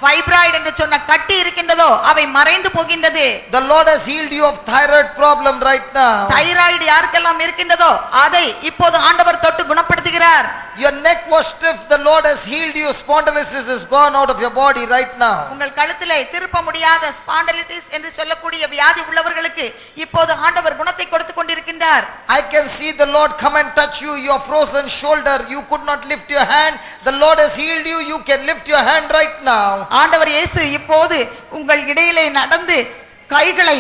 Fibroid என்று சொன்ன கட்டி இருக்கின்றதோ அவை மறைந்து போகின்றது. The Lord has healed you of thyroid problem right now. Thyroid யாருக்கெல்லாம் இருக்கின்றதோ அதை இப்போது ஆண்டவர் தொட்டு குணப்படுத்துகிறார். Your neck was stiff, the Lord has healed you. Spondylosis is gone out of your body right now. உங்கள் கழுத்திலே திருப்ப முடியாத ஸ்பாண்டிலைட்டிஸ் என்று சொல்லக்கூடிய வியாதி உள்ளவர்களுக்கு இப்போது ஆண்டவர் குணத்தை கொடுத்து கொண்டிருக்கின்றார். I can see the Lord come and touch you, your frozen shoulder, you could not lift your hand. The Lord has healed you, you can lift your hand right now. ஆண்டவர் இயேசு இப்போது உங்கள் இடையிலே நடந்து கைகளை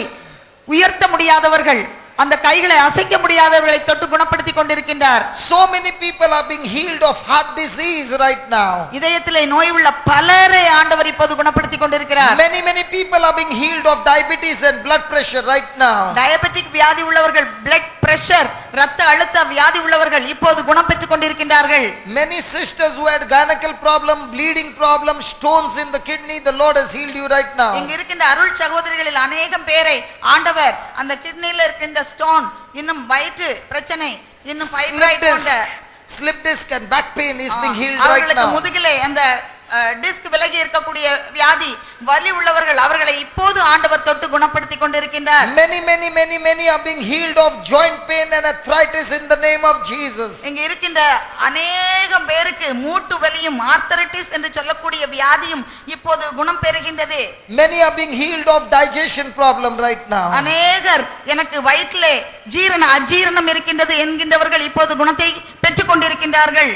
உயர்த்த முடியாதவர்கள், அந்த கைகளை அசைக்க முடியாதவர்களை தொட்டு குணப்படுத்தி கொண்டிருக்கின்றார். So many people are being healed of heart disease right now. இதயத்திலே நோய் உள்ள பலரை ஆண்டவர் இப்போது குணப்படுத்தி கொண்டிருக்கிறார். Many people are being healed of diabetes and blood pressure right now. Diabetic வியாதி உள்ளவர்கள், பிளட் பிரஷர் இரத்த அழுத்த வியாதி உள்ளவர்கள் இப்போது குணம் பெற்றுக் கொண்டிருக்கின்றார்கள். Many sisters who had gynecal problem, bleeding problem, stones in the kidney, the Lord has healed you right now. இங்க இருக்கின்ற அருள் சகோதரிகளில் அநேகம் பேரை ஆண்டவர் அந்த கிட்னில இருக்கின்ற ஸ்டோன், இன்னும் வயிற்று பிரச்சனை, இன்னும் ஃபைப்ராய்டு போன்ற slip disc and back pain is being healed right அவர்களுக்கு now. முதுகிலே அந்த டிஸ்க் விலகி இருக்கக்கூடிய வியாதி வலி உள்ளவர்கள் அவர்களை இப்போது ஆண்டவர் தொட்டு குணப்படுத்தி கொண்டிருக்கின்றார். Many are being healed of joint pain and arthritis in the name of Jesus. இங்க இருக்கின்ற அநேகம் பேருக்கு மூட்டு வலியும் ஆர்த்தரைட்டிஸ் என்று சொல்லக்கூடிய வியாதியும் இப்போது குணம் பெறுகின்றது. Many are being healed of digestion problem right now. அநேகர் எனக்கு வயிற்றிலே அஜீரணம் இருக்கின்றது என்கின்றவர்கள் இப்போது குணத்தை பெற்றுக் கொண்டிருக்கின்றார்கள்.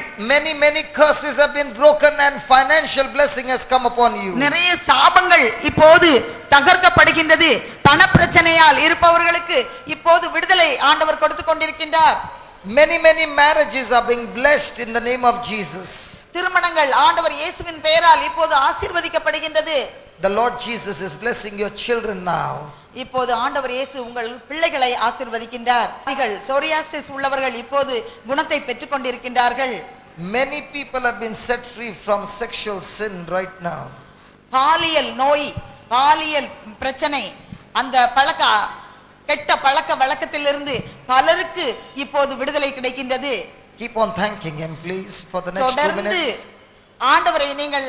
Many curses have been broken and financial blessing has come upon you. நிறைய சாபங்கள் இப்போது தகர்க்கப்படுகின்றது. பண பிரச்சனையால் இருப்பவர்களுக்கு இப்போது விடுதலை ஆண்டவர் கொடுத்து கொண்டிருக்கின்றார். Many marriages are being blessed in the name of Jesus. திருமணங்கள் ஆண்டவர் இயேசுவின் பெயரால் இப்போது ஆசீர்வதிக்கப்படுகின்றது. The Lord Jesus is blessing your children now. இப்போது ஆண்டவர் இயேசு உங்கள் பிள்ளைகளை ஆசீர்வதிக்கின்றார். சோரியாசிஸ் உள்ளவர்கள் இப்போது குணத்தை பெற்றுக் கொண்டிருக்கின்றார்கள். Many people have been set free from sexual sin right now. பாலியல் நோய், பாலியல் பிரச்சனை, அந்த கெட்ட பழக்க வழக்கத்திலிருந்து பலருக்கு இப்போது விடுதலை கிடைக்கின்றது. Keep on thanking him please for the next 2 minutes. ஆண்டவரை நீங்கள்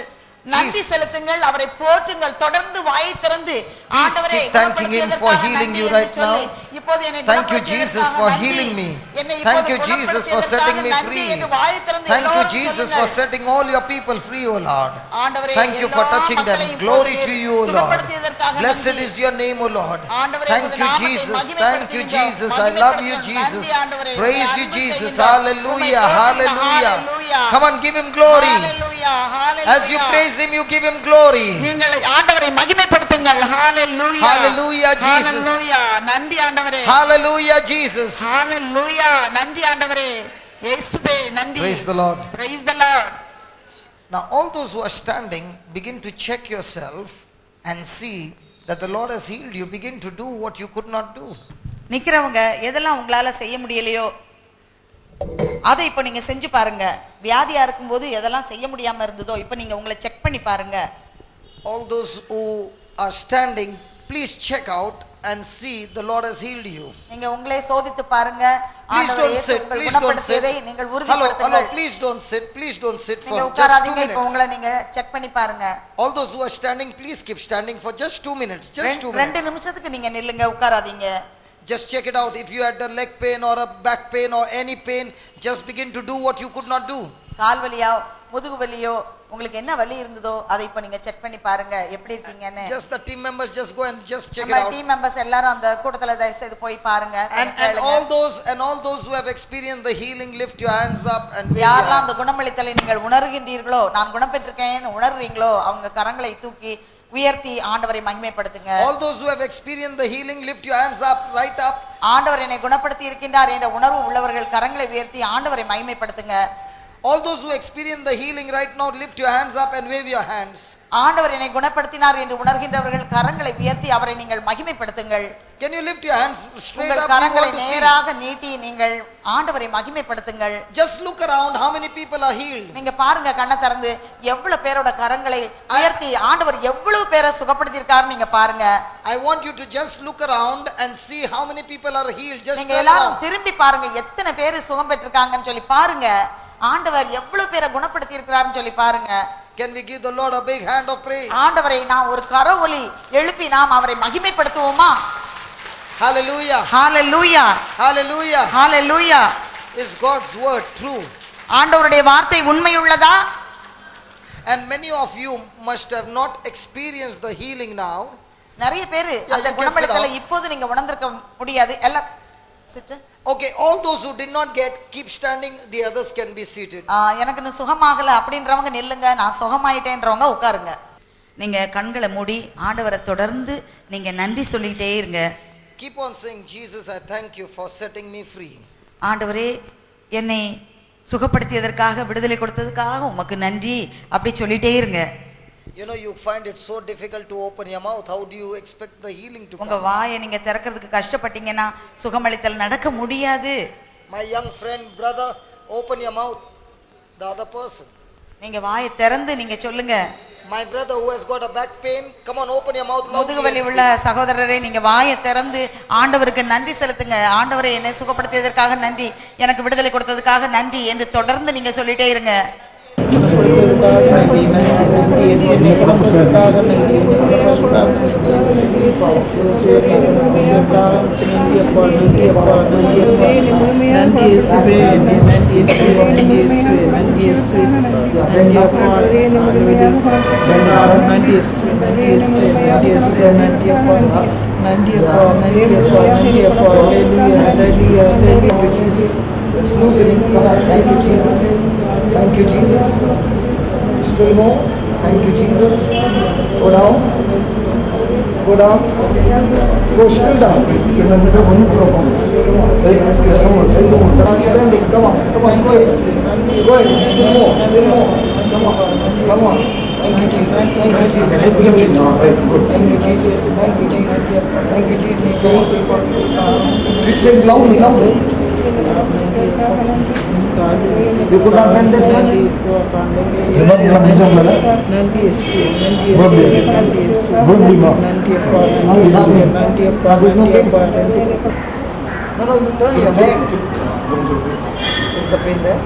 நன்றி செலுத்துங்கள், அவரை போற்றுங்கள். தொடர்ந்து வாயை திறந்து ஆண்டவரே thanking him for healing you right now. இப்போது என்னை thank you Jesus for healing me. Thank you Jesus for setting me free. Thank you Jesus for setting all your people free, O Lord. Thank you for touching them. Glory to you, O Lord. Blessed is your name, O Lord. Thank you Jesus. Thank you Jesus. I love you Jesus. Praise you Jesus. Hallelujah. Hallelujah. Come on, give him glory. As you praise him, you give him glory. நீங்கள் ஆண்டவரை மகிமைப்படுத்துங்கள். ஹalleluya. Hallelujah Jesus. ஹalleluya. நன்றி ஆண்டவரே. Hallelujah Jesus. ஹalleluya. நன்றி ஆண்டவரே. இயேசுவே நன்றி. Praise the Lord. Praise the Lord. Now all those who are standing, begin to check yourself and see that the Lord has healed you. Begin to do what you could not do. நிக்கிறவங்க எதெல்லாம் உங்களால செய்ய முடியலையோ அதை இப்போ நீங்க செஞ்சு பாருங்க. வியாதியா இருக்கும்போது எதெல்லாம் செய்ய முடியாம இருந்ததோ இப்போ நீங்க உங்களை செக் பண்ணி பாருங்க. All those who are standing, please check out and see the Lord has healed you. நீங்க உங்களை சோதித்து பாருங்க. ஆண்டவர் இயேசு உங்களை குணப்படுத்தியதை நீங்கள் உறுதிப்படுத்துங்கள். Hello, please don't sit. Please don't sit for நீங்க just 2 உட்காராதீங்க. minutes. இப்போ உங்களை நீங்க செக் பண்ணி பாருங்க. All those who are standing, please keep standing for just 2 minutes. Just 2 minutes. 2 நிமிஷத்துக்கு நீங்க நில்லுங்க, உட்காராதீங்க. Just check it out. If you had a leg pain or a back pain or any pain, just begin to do what you could not do. கால் வலியோ முதுகு வலியோ உங்களுக்கு என்ன வலி இருந்ததோ அதை இப்போ நீங்க செக் பண்ணி பாருங்க எப்படி இருக்கீங்கன்னு. Just the team members just go and just check it out. Team members எல்லாரும் அந்த கூட்டத்துல தயவு செய்து போய் பாருங்க. And all those who have experienced the healing, lift your hands up and யாரெல்லாம் அந்த குணமளித்தலை நீங்கள் உணர்கின்றீர்களோ, நான் குணம் பெற்றிருக்கேன்னு உணர்றீங்களோ அவங்க கரங்களை தூக்கி உயர்த்தி ஆண்டவரை மகிமைப்படுத்துங்க. All those who have experienced the healing, lift your hands up, right up. ஆண்டவர் என்னை குணப்படுத்தி இருக்கின்றார் என்ற உணர்வு உள்ளவர்கள் கரங்களை உயர்த்தி ஆண்டவரை மகிமைப்படுத்துங்க. All those who experience the healing right now, lift your hands up and wave your hands. ஆண்டவர் என்னை குணப்படுத்தினார் என்று உணர்கின்றவர்கள் கரங்களை உயர்த்தி அவரை நீங்கள் மகிமைப்படுத்துங்கள். Can you lift your hands straight up? உங்கள் கரங்களை நேராக நீட்டி நீங்கள் ஆண்டவரை மகிமைப்படுத்துங்கள். Just look around, how many people are healed? நீங்க பாருங்க, கண்ணை திறந்து எவ்வளவு பேரோட கரங்களை உயர்த்தி ஆண்டவர் எவ்வளவு பேரை சுகப்படுத்தி இருக்காரு நீங்க பாருங்க. I want you to just look around and see how many people are healed. Just நீங்க எல்லாரும் திரும்பி பாருங்க, எத்தனை பேர் சுகம் பெற்றிருக்காங்கன்னு சொல்லி பாருங்க. ஆண்டவர் எவ்வளவு பேரை குணப்படுத்தி இருக்கிறாருன்னு சொல்லி பாருங்க. Can we give the Lord a big hand of praise? ஆண்டவரை நாம் ஒரு கரவொலி எழுப்பி நாம் அவரை மகிமைப்படுத்துவோமா? Hallelujah. Hallelujah. Hallelujah. Hallelujah. Is God's word true? ஆண்டவருடைய வார்த்தை உண்மையுள்ளதா? And many of you must have not experienced the healing now. நிறைய பேர் அந்த குணப்படுத்தலை இப்போது நீங்க உணர்ந்திருக்க முடியாது. எல்லாம் Okay, all those who did not get, keep standing, the others can be seated. எனக்கு இன்னும் சுகமாகல அப்படின்றவங்க நில்லுங்க, நான் சுகமாயிட்டேன்றவங்க உட்காருங்க. நீங்க கண்களை மூடி ஆண்டவரை தொடர்ந்து நீங்க நன்றி சொல்லிட்டே இருங்க. Keep on saying, Jesus, I thank you for setting me free. ஆண்டவரே என்னை சுகப்படுத்தியதற்காக விடுதலை கொடுத்ததுக்காக உமக்கு நன்றி அப்படி சொல்லிட்டே இருங்க. You know, you find it so difficult to open your mouth. How do you expect the healing to come? உங்க வாயை நீங்க திறக்கிறதுக்கு கஷ்டப்பட்டீங்கன்னா சுகமளித்தல் நடக்க முடியாது. My young friend, brother, open your mouth. The other person. நீங்க வாயை திறந்து நீங்க சொல்லுங்க. My brother who has got a back pain, come on, open your mouth loudly. முதுகுவலி உள்ள சகோதரரே நீங்க வாயை திறந்து ஆண்டவருக்கு நன்றி செலுத்துங்க. ஆண்டவரே என்னை சுகப்படுத்தியதற்காக நன்றி, எனக்கு விடுதலை கொடுத்ததுக்காக நன்றி என்று தொடர்ந்து நீங்க சொல்லிட்டே இருங்க. It's loosening. Come on. Thank you, Jesus. Thank you, Jesus. Stay more. Thank you, Jesus. Go down. Go down. Go still down. Come on. Thank you, Jesus. Come on, you're bending. Come on. Come on. Go ahead. Go ahead. Still more. Still more. Come on. Come on. Thank you, Jesus. Thank you, Jesus. Thank you, Jesus. Thank you, Jesus. Thank you, Jesus. Come on. Let's sing loudly, loudly. You could not bend this much. No, you turn your head. Is the pain there?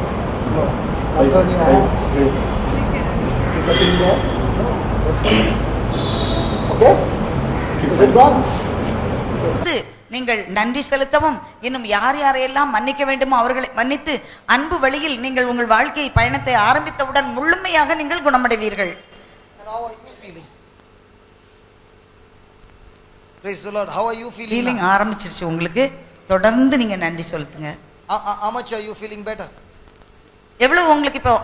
No. Turn your head. Is the pain there? Okay? Is it gone? நீங்கள் நன்றி செலுத்தவும் இன்னும் யார் யாரையெல்லாம் மன்னிக்க வேண்டுமோ அவர்களை மன்னித்து அன்பு வழியில் நீங்கள் உங்கள் வாழ்க்கை பயணத்தை ஆரம்பித்தவுடன் முழுமையாக நீங்கள் குணமடைவீர்கள். Praise the Lord. How are you feeling? Healing ஆரம்பிச்சிருச்சு உங்களுக்கு. தொடர்ந்து நீங்க நன்றி செலுத்துங்க. How much are you feeling better? எவ்வளவு உங்களுக்கு இப்போ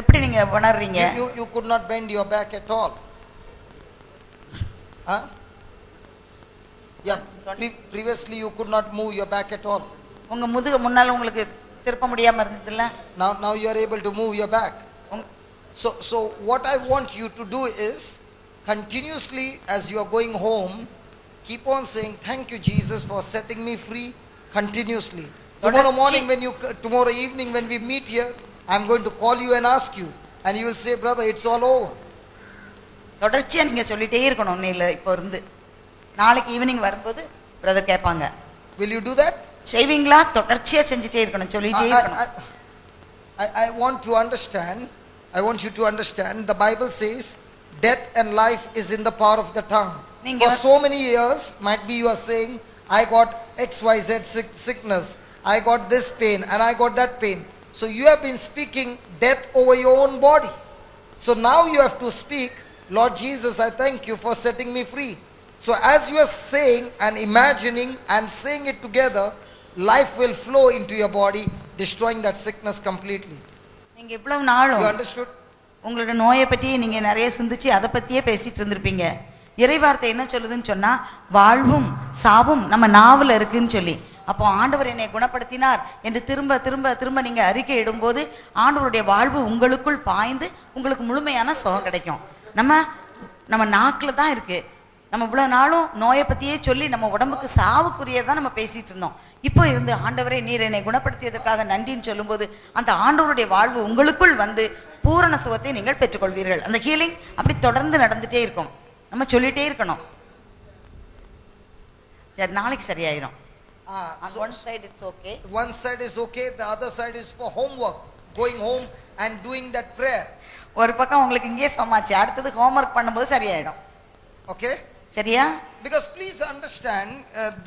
எப்படி நீங்க உணர்றீங்க? You could not bend your back at all. Huh? Yeah, previously you could not move your back at all. உங்க முதுகு முன்னால உங்களுக்கு திருப்ப முடியாம இருந்ததுல. Now you are able to move your back. So what I want you to do is continuously as you are going home, keep on saying thank you Jesus for setting me free continuously. Tomorrow morning tomorrow evening when we meet here, I am going to call you and ask you and you will say brother it's all over. தொடர்ச்சியா நீங்க சொல்லிட்டே இருக்கணும். இன்னையில இப்போ இருந்து நாளைக்கு evening வரும்போது brother கேட்பாங்க. Will you do that? செய்வீங்களா? தொடர்ச்சியா செஞ்சிட்டே இருக்கணும், சொல்லிட்டே இருக்கணும். I want to understand. I want you to understand. The Bible says death and life is in the power of the tongue. For so many years, might be you are saying, I got XYZ sickness, I got this pain, and I got that pain. So you have been speaking death over your own body. So now you have to speak, Lord Jesus, I thank you for setting me free. So as you are saying and imagining and saying it together, life will flow into your body, destroying that sickness completely. நீங்க இவ்வளவு நாளும் You understood? உங்களோட நோயை பற்றி நீங்க நிறைய சிந்திச்சு அதை பத்தியே பேசிட்டு இருந்திருப்பீங்க. இறைவார்த்தை என்ன சொல்லுதுன்னு சொன்னா வாழ்வும் சாவும் நம்ம நாவல இருக்குன்னு சொல்லி. அப்போ ஆண்டவர் என்னை குணப்படுத்தினார் என்று திரும்ப திரும்ப திரும்ப நீங்க அறிக்கை இடும்போது ஆண்டவருடைய வாழ்வு உங்களுக்குள் பாய்ந்து உங்களுக்கு முழுமையான சுகம் கிடைக்கும். நம்ம நாக்குல தான் இருக்கு. நம்ம இவ்வளவு நாளும் நோயை பத்தியே சொல்லி நம்ம உடம்புக்கு சாவுக்குரியதான் நம்ம பேசிட்டு இருந்தோம். இப்போ இருந்து ஆண்டவரே நீர் என்னை குணப்படுத்தியதற்காக நன்றின்னு சொல்லும்போது அந்த ஆண்டவருடைய வாழ்வு உங்களுக்குள் வந்து பூரண சுகத்தை நீங்கள் பெற்றுக்கொள்வீர்கள். அந்த ஹீலிங் அப்படி தொடர்ந்து நடந்துட்டே இருக்கும். நம்ம சொல்லிட்டே இருக்கணும். சரி, நாளைக்கு சரியாயிரும். One side it's okay. One side is okay, the other side is for homework. Going home and doing that prayer. ஒரு பக்கம் உங்களுக்கு இங்கே சுகமாச்சு, அடுத்தது ஹோம்வொர்க் பண்ணும்போது சரியாயிடும். Okay? சரியா? Because please understand,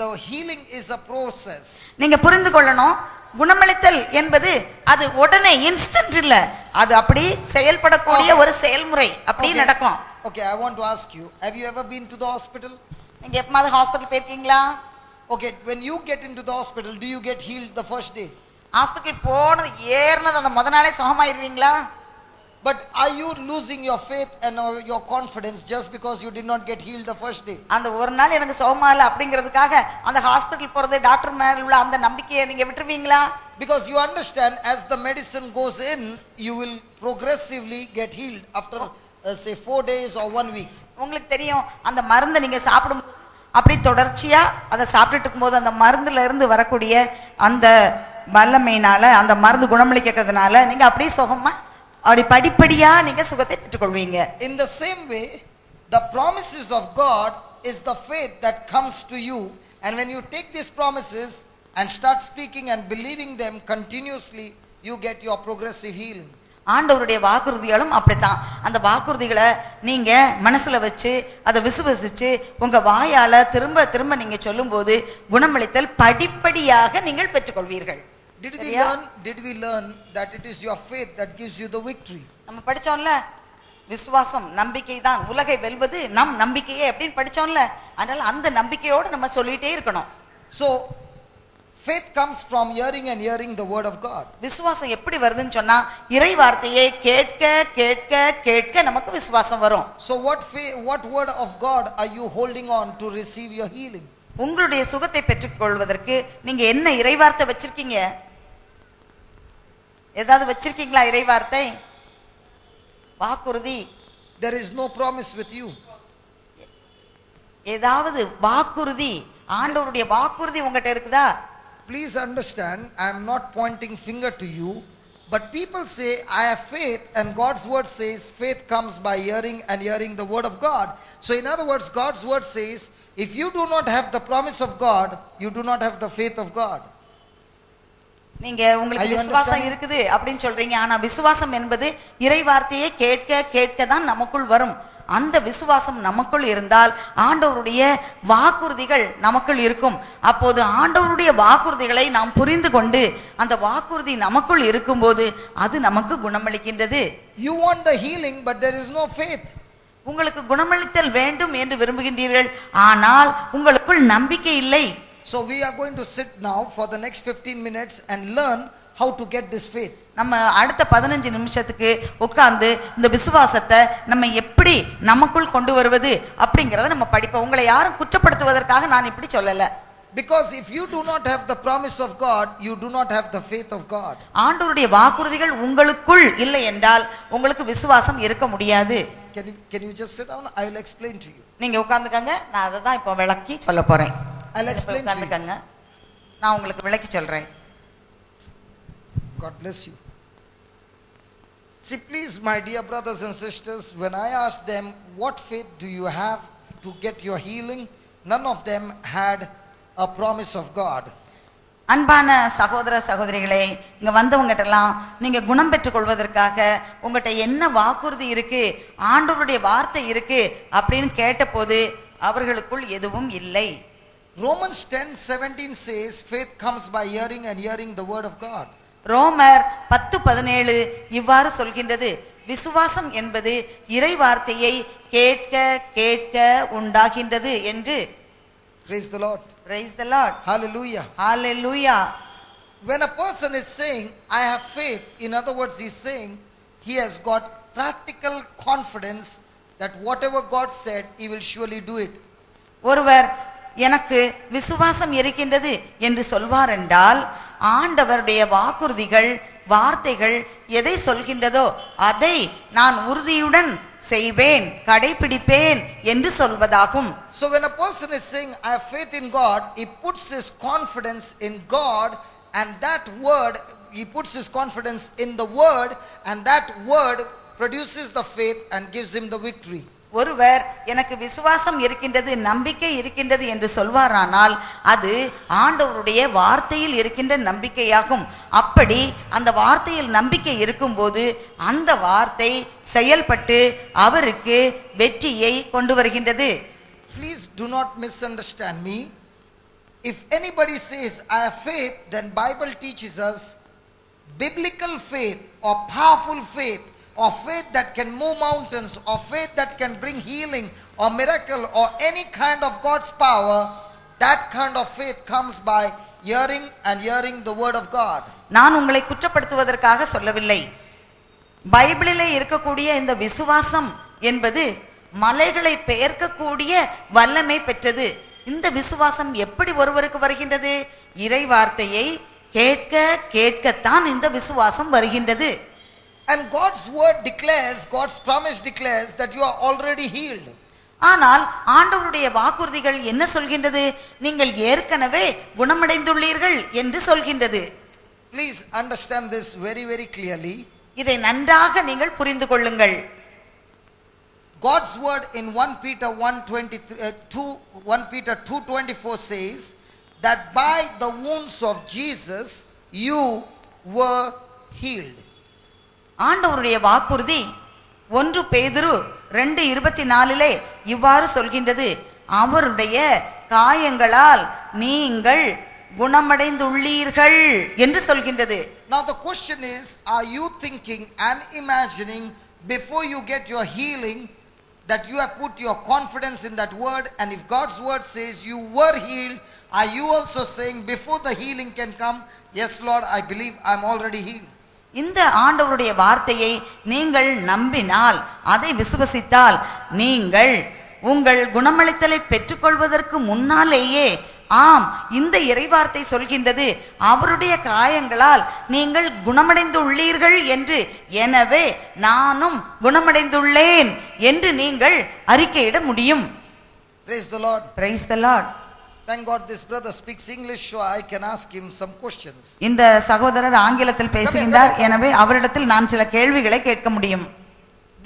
the healing is a process. நீங்க புரிந்து கொள்ளணும், குணமளித்தல் என்பது அது உடனே இன்ஸ்டன்ட் இல்ல, அது அப்படி செயல்படக்கூடிய ஒரு செயல்முறை, அப்படி நடக்கும். Okay, I want to ask you, have you ever been to the hospital? நீங்க எப்பமாவது ஹாஸ்பிடல் போயிருக்கீங்களா? Okay, when you get into the hospital, do you get healed the first day? Hospital போனது ஏறினது அந்த முத நாளே சுகமாயிருவீங்களா? But are you losing your faith and your confidence just because you did not get healed the first day? அந்த ஒரு நாள் எனக்கு சுகமா இல்ல அப்படிங்கிறதுக்காக அந்த ஹாஸ்பிடல் போறது, டாக்டர் மேல உள்ள அந்த நம்பிக்கையை நீங்க விட்டுருவீங்களா? Because you understand, as the medicine goes in, you will progressively get healed after say 4 days or 1 week. உங்களுக்கு தெரியும், அந்த மருந்தை நீங்க சாப்பிடும் அப்படி தொடர்ச்சியா அதை சாப்பிட்டுட்டு இருக்கும்போது அந்த மருந்துல இருந்து வரக்கூடிய அந்த வல்லமையினால, அந்த மருந்து குணமளிக்கிறதுனால நீங்க அப்படியே சுகமா அப்படி படிப்படியா நீங்க சுகத்தை பெற்றுக்கொள்வீங்க. In the same way, the promises of God is the faith that comes to you, and when you take these promises and start speaking and believing them continuously, you get your progressive healing. ஆண்டவருடைய வாக்குறுதிகளும் அப்படித்தான். அந்த வாக்குறுதிகளை நீங்க மனசுல வச்சு அதை விசுவசிச்சு உங்க வாயால திரும்ப திரும்ப நீங்க சொல்லும்போது குணமளித்தல் படிப்படியாக நீங்கள் பெற்றுக்கொள்வீர்கள். Did we learn that it is your faith that gives you the victory? நம்ம படிச்சோம்ல, விசுவாசம் நம்பிக்கை தான் உலகை வெல்வது நம் நம்பிக்கையே அப்படின்னு படிச்சோம்ல. அதனால அந்த நம்பிக்கையோடு நம்ம சொல்லிட்டே இருக்கணும். So faith comes from hearing and hearing the word of God. விசுவாசம் எப்படி வருதுன்னு சொன்னா, இறை வார்த்தையை கேட்க கேட்க கேட்க நமக்கு விசுவாசம் வரும். So what word of God are you holding on to receive your healing? உங்களுடைய சுகத்தை பெற்றுக்கொள்வதற்கு நீங்க என்ன இறை வார்த்தை வச்சிருக்கீங்க? ஏதாவது வச்சிருக்கீங்களா இறை வார்த்தை? வாக்குறுதி? There is no promise with you. ஏதாவது வாக்குறுதி, ஆண்டவருடைய வாக்குறுதி உங்ககிட்ட இருக்குதா? Please understand, I am not pointing finger to you, but people say I have faith, and God's word says faith comes by hearing and hearing the word of God. So in other words, God's word says if you do not have the promise of God, you do not have the faith of God. நீங்க உங்களுக்கு விசுவாசம் இருக்குது அப்படின்னு சொல்றீங்க, ஆனா விசுவாசம் என்பது இறை வார்த்தையை கேட்க கேட்க தான் நமக்குள் வரும். அந்த விசுவாசம் நமக்குள் இருந்தால் ஆண்டவருடைய வாக்குறுதிகள் நமக்குள் இருக்கும். அப்போது ஆண்டவருடைய வாக்குறுதிகளை நாம் புரிந்து கொண்டு அந்த வாக்குறுதி நமக்குள் இருக்கும்போது அது நமக்கு குணமளிக்கின்றது. You want the healing, but there is no faith. உங்களுக்கு குணமளித்தல் வேண்டும் என்று விரும்புகின்றீர்கள், ஆனால் உங்களுக்குள் நம்பிக்கை இல்லை. So we are going to sit now for the next 15 minutes and learn how to get this faith. நம்ம அடுத்த 15 நிமிஷத்துக்கு உட்கார்ந்து இந்த விசுவாசத்தை நம்ம எப்படி நமக்குள் கொண்டு வருவது அப்படிங்கறத நம்ம படிப்போம். உங்களை யாரும் குற்றப்படுத்துவதற்காக நான் இப்படி சொல்லல. Because if you do not have the promise of God, you do not have the faith of God. ஆண்டவருடைய வாக்குறுதிகள் உங்களுக்குள் இல்லை என்றால் உங்களுக்கு விசுவாசம் இருக்க முடியாது. Can you just sit down? I will explain to you. நீங்க உட்கார்ந்துக்கங்க, நான் அதை தான் இப்போ விளக்கி சொல்ல போறேன். I'll explain to you. நான் உங்களுக்கு விளக்கி சொல்றேன். God bless you. See, please, my dear brothers and sisters, when I asked them, what faith do you have to get your healing? None of them had a promise of God. அன்பான சகோதர சகோதரிகளே, இங்க வந்தவங்கட்டெல்லாம் நீங்க குணம் பெற்றுக் கொள்வதற்காக உங்ககிட்ட என்ன வாக்குறுதி இருக்கு, ஆண்டவருடைய வார்த்தை இருக்கு அப்படின்னு கேட்டபோது அவர்களுக்குள் எதுவும் இல்லை. Romans 10:17 says faith comes by hearing and hearing the word of God. ரோமர் 10:17 இவ்வாறு சொல்கின்றது, விசுவாசம் என்பது இறை வார்த்தையை கேட்க கேட்க உண்டாகின்றது என்று. Praise the Lord. Praise the Lord. Hallelujah. Hallelujah. When a person is saying I have faith, in other words he is saying he has got practical confidence that whatever God said he will surely do it. ஒருவர் எனக்கு விசுவாசம் இருக்கின்றது என்று சொல்வார் என்றால் ஆண்டவருடைய வாக்குறுதிகள் வார்த்தைகள் எதை சொல்கின்றதோ அதை நான் உறுதியுடன் செய்வேன், கடைபிடிப்பேன் என்று சொல்வதாகும். So when a person is saying I have faith in God, he puts his confidence in God, and that word, he puts his confidence in the word, and that word produces the faith and gives him the victory. ஒருவர் எனக்கு விசுவாசம் இருக்கின்றது, நம்பிக்கை இருக்கின்றது என்று சொல்வாரானால் அது ஆண்டவருடைய வார்த்தையில் இருக்கின்ற நம்பிக்கையாகும். அப்படி அந்த வார்த்தையில் நம்பிக்கை இருக்கும்போது அந்த வார்த்தை செயல்பட்டு அவருக்கு வெற்றியை கொண்டு வருகின்றது. Please do not misunderstand me. If anybody says I have faith, then Bible teaches us biblical faith or powerful faith or faith that can move mountains or faith that can bring healing or miracle or any kind of God's power, that kind of faith comes by hearing and hearing the word of God. நான் உங்களை குற்றப்படுத்துவதற்காக சொல்லவில்லை. பைபிளிலே இருக்கக்கூடிய இந்த விசுவாசம் என்பது மலைகளை பெயர்க்கக்கூடிய வல்லமை பெற்றது. இந்த விசுவாசம் எப்படி ஒருவருக்கு வருகின்றது? இறை வார்த்தையை கேட்க கேட்கத்தான் இந்த விசுவாசம் வருகின்றது. And God's word declares, God's promise declares that you are already healed. ஆனால் ஆண்டவருடைய வாக்குறுதிகள் என்ன சொல்கின்றது? நீங்கள் ஏற்கனவே குணமடைந்துள்ளீர்கள் என்று சொல்கின்றது. Please understand this very very clearly. இதை நன்றாக நீங்கள் புரிந்து கொள்ளுங்கள். God's word in 1 Peter 2:24 says that by the wounds of Jesus you were healed. ஆண்டவருடைய வாக்குறுதி 1 பேதுரு 2:24 இவ்வாறு சொல்கின்றது, அவருடைய காயங்களால் நீங்கள் குணமடைந்துள்ளீர்கள் என்று சொல்கின்றது. Now the question is, are you thinking and imagining before you get your healing that you have put your confidence in that word, and if God's word says you were healed, are you also saying before the healing can come, yes Lord, I believe I'm already healed? இந்த ஆண்டவருடைய வார்த்தையை நீங்கள் நம்பினால், அதை விசுவசித்தால், நீங்கள் உங்கள் குணமளித்தலை பெற்றுக்கொள்வதற்கு முன்னாலேயே ஆம், இந்த இறைவார்த்தை சொல்கின்றது அவருடைய காயங்களால் நீங்கள் குணமடைந்துள்ளீர்கள் என்று, எனவே நானும் குணமடைந்துள்ளேன் என்று நீங்கள் அறிக்கையிட முடியும். Praise the Lord. Praise the Lord. Thank God this brother speaks English, so I can ask him some questions. இந்த சகோதரர் ஆங்கிலத்தில் பேசுகின்றார், எனவே அவரிடத்தில் நான் சில கேள்விகளை கேட்க முடியும்.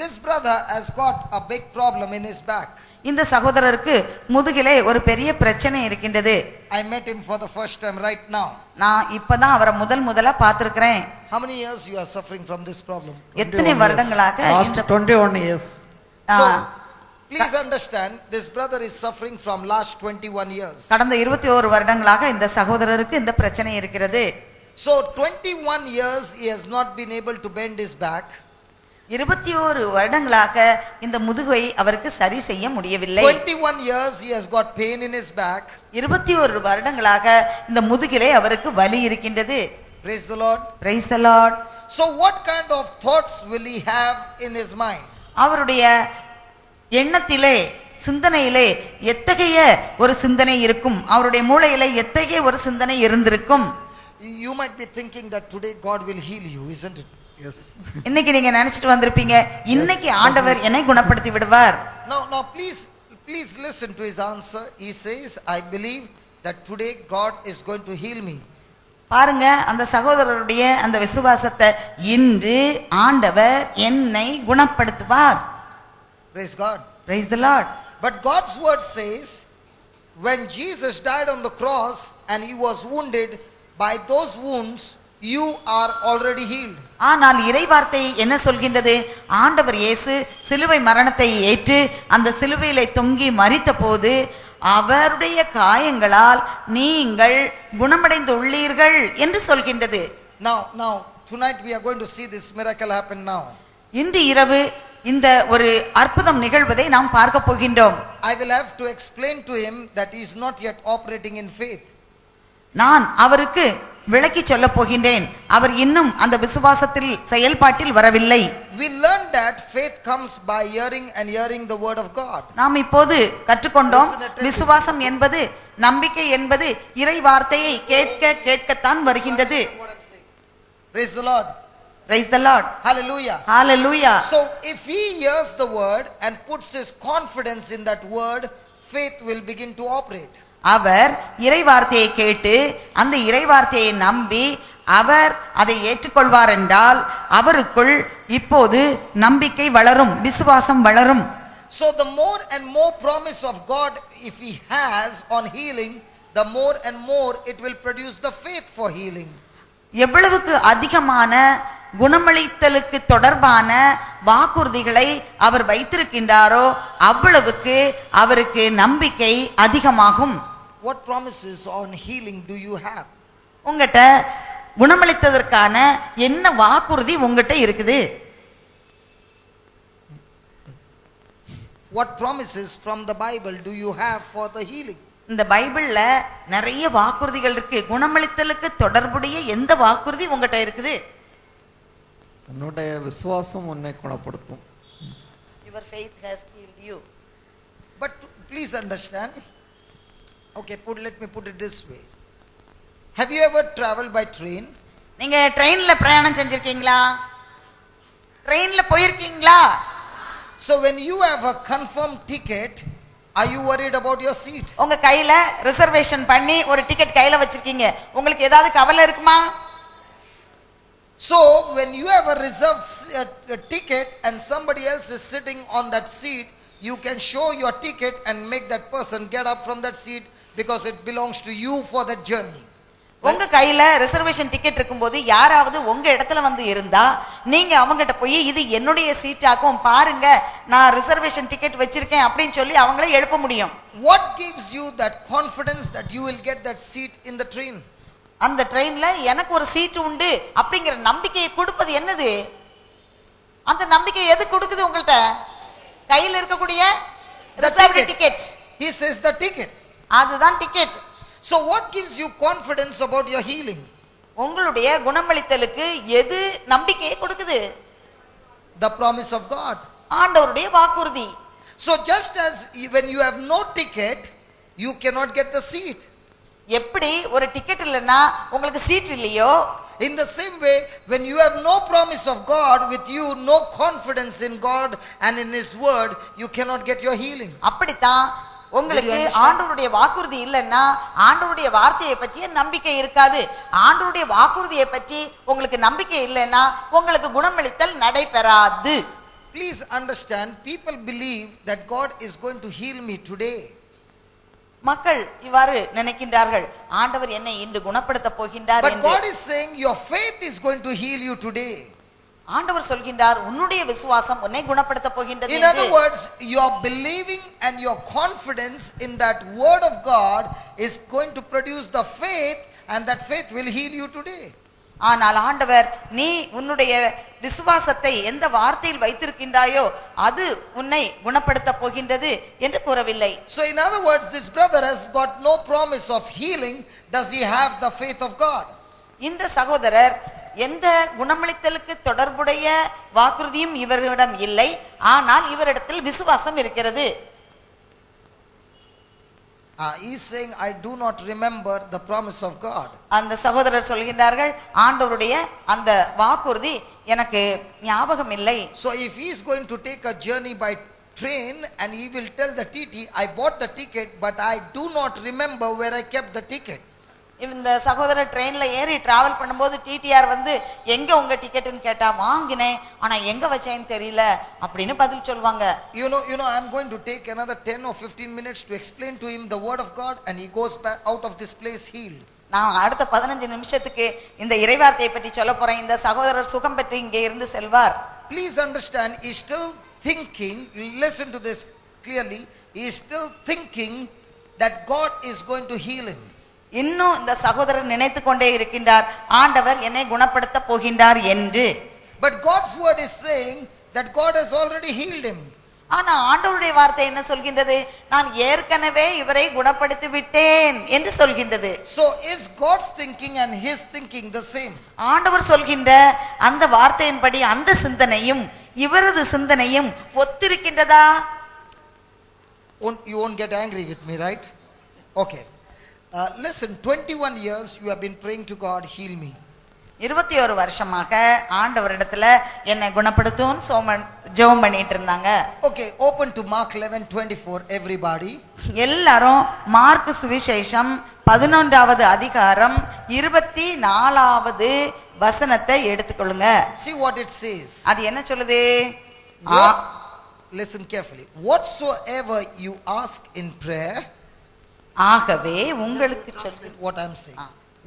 This brother has got a big problem in his back. இந்த சகோதரருக்கு முதுகிலே ஒரு பெரிய பிரச்சனை இருக்கின்றது. I met him for the first time right now. நான் இப்பதான் அவரை முதல்ல பார்த்திருக்கிறேன். How many years you are suffering from this problem? எத்தனை வருடங்களாக? Last 21 years. So please understand, this brother is suffering from last 21 years. கடந்த 21 வருடங்களாக இந்த சகோதரருக்கு இந்த பிரச்சனை இருக்கிறது. So 21 years he has not been able to bend his back. 21 வருடங்களாக இந்த முதுகை அவருக்கு சரி செய்ய முடியவில்லை. 21 years he has got pain in his back. 21 வருடங்களாக இந்த முதுகிலே அவருக்கு வலி இருக்கின்றது. Praise the Lord. Praise the Lord. So what kind of thoughts will he have in his mind? அவருடைய எண்ணத்திலே, சிந்தனையிலே எத்தகைய ஒரு சிந்தனை இருக்கும்? அவருடைய மூளையிலே எத்தகைய ஒரு சிந்தனை இருந்திருக்கும்? You might be thinking that today God will heal you, isn't it? Yes. இன்னைக்கு நீங்க நினைச்சிட்டு வந்திருப்பீங்க, இன்னைக்கு ஆண்டவர் என்னை குணப்படுத்தி விடுவார். Now please listen to his answer. He says, I believe that today God is going to heal me. பாருங்க அந்த சகோதரருடைய அந்த விசுவாசத்தை, இன்று ஆண்டவர் என்னை குணப்படுத்துவார். Praise God. Praise the Lord. But God's word says, when Jesus died on the cross and he was wounded, by those wounds you are already healed. ஆனால் இறைவார்த்தை என்ன சொல்கின்றது? ஆண்டவர் இயேசு சிலுவை மரணத்தை ஏற்று அந்த சிலுவையிலே தொங்கி மரித்த போது அவருடைய காயங்களால் நீங்கள் குணமடைந்து உள்ளீர்கள் என்று சொல்கின்றது. Now tonight we are going to see this miracle happen now. இன்று இரவு இந்த ஒரு அற்புதம் நிகழ்வதை நாம் பார்க்க போகின்றோம். I will have to explain to him that he is not yet operating in faith. நான் அவருக்கு விளக்கி சொல்ல போகின்றேன், அவர் இன்னும் அந்த விசுவாசத்தில் செயல்பாட்டில் வரவில்லை. We learned that faith comes by hearing and hearing the word of God. நாம் இப்போது கற்றுக்கொண்டோம், விசுவாசம் என்பது, நம்பிக்கை என்பது இறை வார்த்தையை கேட்க கேட்கத்தான் வருகின்றது. Praise the Lord. Praise the Lord. Hallelujah. Hallelujah. So if he hears the word and puts his confidence in that word, faith will begin to operate. அவர் இறை வார்த்தையை கேட்டு அந்த இறை வார்த்தையை நம்பி அவர் அதை ஏற்றுக்கொள்வார் என்றால் அவருக்குள் இப்போது நம்பிக்கை வளரும், விசுவாசம் வளரும். So the more and more promise of God if he has on healing, the more and more it will produce the faith for healing. எவ்வளவுக்கு அதிகமான குணமளித்தலுக்கு தொடர்பான வாக்குறுதிகளை அவர் வைத்திருக்கின்றாரோ அவ்வளவுக்கு அவருக்கு நம்பிக்கை அதிகமாகும். What promises on healing do you have? உங்ககிட்ட குணமளித்ததற்கான என்ன வாக்குறுதி உங்ககிட்ட இருக்குது? What promises from the Bible do you have for the healing? இந்த பைபிள்ல நிறைய வாக்குறுதிகள் இருக்கு. குணமளித்தலுக்கு தொடர்புடைய எந்த வாக்குறுதி உங்ககிட்ட இருக்குது? உன்னுடைய விசுவாசம் உன்னை குணப்படுத்தும். Your faith has healed you. But please understand. Okay, let me put it this way. Have you ever traveled by train? நீங்க ட்ரெயின்ல பிரயாணம் செஞ்சிருக்கீங்களா? ட்ரெயின்ல போயிருக்கீங்களா? So when you have a confirmed ticket, are you worried about your seat? உங்க கையில reservation பண்ணி ஒரு ticket கையில வச்சிருக்கீங்க, உங்களுக்கு ஏதாவது கவலை இருக்குமா? So when you have a reserved a ticket and somebody else is sitting on that seat, you can show your ticket and make that person get up from that seat because it belongs to you for that journey. உங்க கையில reservation ticket இருக்கும்போது யாராவது உங்க இடத்துல வந்து இருந்தா நீங்க அவங்ககிட்ட போய் இது என்னுடைய சீட்டாக்கும் பாருங்க நான் ரிசர்வேஷன் டிக்கெட் வச்சிருக்கேன் அப்படின்னு சொல்லி அவங்கள எழுப்ப முடியும். What gives you that confidence that you will get that seat in the train? அந்த ட்ரெயின்ல எனக்கு ஒரு சீட் உண்டு அப்படிங்கிற நம்பிக்கையை கொடுப்பது என்னது? அந்த நம்பிக்கை எது கொடுக்குது உங்கள்ட்ட? கையில இருக்கக்கூடிய reserved ticket. He says the ticket. அதுதான் ticket. So what gives you confidence about your healing? உங்களுடைய குணமளித்தலுக்கு எது நம்பிக்கையை கொடுக்குது? The promise of God. ஆண்டவருடைய வாக்குறுதி. So just as when you have no ticket, you cannot get the seat. எப்படி ஒரு ticket இல்லைன்னா உங்களுக்கு சீட் இல்லையோ, in the same way when you have no promise of God with you, no confidence in God and in his word, you cannot get your healing. அப்படித்தான் உங்களுக்கு ஆண்டவருடைய வாக்குறுதி இல்லைன்னா ஆண்டவருடைய வார்த்தையை பற்றிய நம்பிக்கை இருக்காது. ஆண்டவருடைய வாக்குறுதியை பற்றி உங்களுக்கு நம்பிக்கை இல்லைன்னா உங்களுக்கு குணமளித்தல் நடைபெறாது. Please understand, people believe that God is going to heal me today. மக்கள் இவ்வாறு நினைக்கின்றார்கள், ஆண்டவர் என்னை இன்று குணப்படுத்த போகின்றார் But என்று. God is saying your faith is going to heal you today. ஆண்டவர் சொல்கின்றார் உன்னுடைய விசுவாசம் உன்னை குணப்படுத்த போகின்றது In other என்று. words, your believing and your confidence in that word of God is going to produce the faith, and that faith will heal you today. ஆனால் ஆண்டவர் நீ உன்னுடைய விசுவாசத்தை எந்த வார்த்தையில் வைத்திருக்கின்றாயோ அது உன்னை குணப்படுத்த போகின்றது என்று கூறவில்லை. So in other words, this brother has got no promise of healing. Does he have the faith of God? இந்த சகோதரர் எந்த குணமளித்தலுக்கு தொடர்புடைய வாக்குறுதியும் இவரிடம் இல்லை, ஆனால் இவரிடத்தில் விசுவாசம் இருக்கிறது. He's saying, I do not remember the promise of God. அந்த சகோதரர் சொல்கின்றார்கள் ஆண்டவருடைய அந்த வாக்குறுதி எனக்கு ஞாபகம் இல்லை. So if he is going to take a journey by train and he will tell the TT, I bought the ticket but I do not remember where I kept the ticket. இந்த சகோதரர் ட்ரெயின்ல ஏறி travel பண்ணும்போது TTR வந்து எங்க உங்க டிக்கெட்னு கேட்டா வாங்கினேன் ஆனா எங்க வச்சேன்னு தெரியல அப்படின்னு பதில் சொல்வாங்க. You know I'm going to take another 10 or 15 minutes to explain to him the word of God, and he goes back out of this place healed. நான் அடுத்த 15 நிமிஷத்துக்கு இந்த இறைவார்த்தையை பற்றி சொல்ல போறேன். இந்த சகோதரர் சுகம் பெற்று இங்கே இருந்து செல்வார். Please understand, he is still thinking, listen to this clearly, he is still thinking that God is going to heal him. இன்னும் இந்த சகோதரர் நினைத்து கொண்டே இருக்கின்றார் ஆண்டவர் என்னை குணப்படுத்த போகின்றார் என்று. But God's word is saying that God has already healed him. ஆனா ஆண்டவருடைய வார்த்தை என்ன சொல்கின்றது? நான் ஏற்கனவே இவரை குணப்படுத்தி விட்டேன் என்று சொல்கின்றது. So is God's thinking and his thinking the same? ஆண்டவர் சொல்கின்ற அந்த வார்த்தையின்படி அந்த சிந்தனையும் இவரது சிந்தனையும் ஒத்திருக்கின்றதா? You won't get angry with me, right? Okay. Listen, 21 years you have been praying to God, heal me. 21 வருஷமாக ஆண்டவரிடத்துல என்னை குணப்படுத்தும் ஜெபம் பண்ணிட்டு இருந்தாங்க. Okay, open to Mark 11:24 everybody. எல்லாரும் மார்க் சுவிசேஷம் 11வது அதிகாரம் 24வது வசனத்தை எடுத்துக்கொள்ளுங்க. See what it says. அது என்ன சொல்லுது? listen carefully. Whatsoever you ask in prayer, ஆகவே உங்களுக்கு translate what I am saying.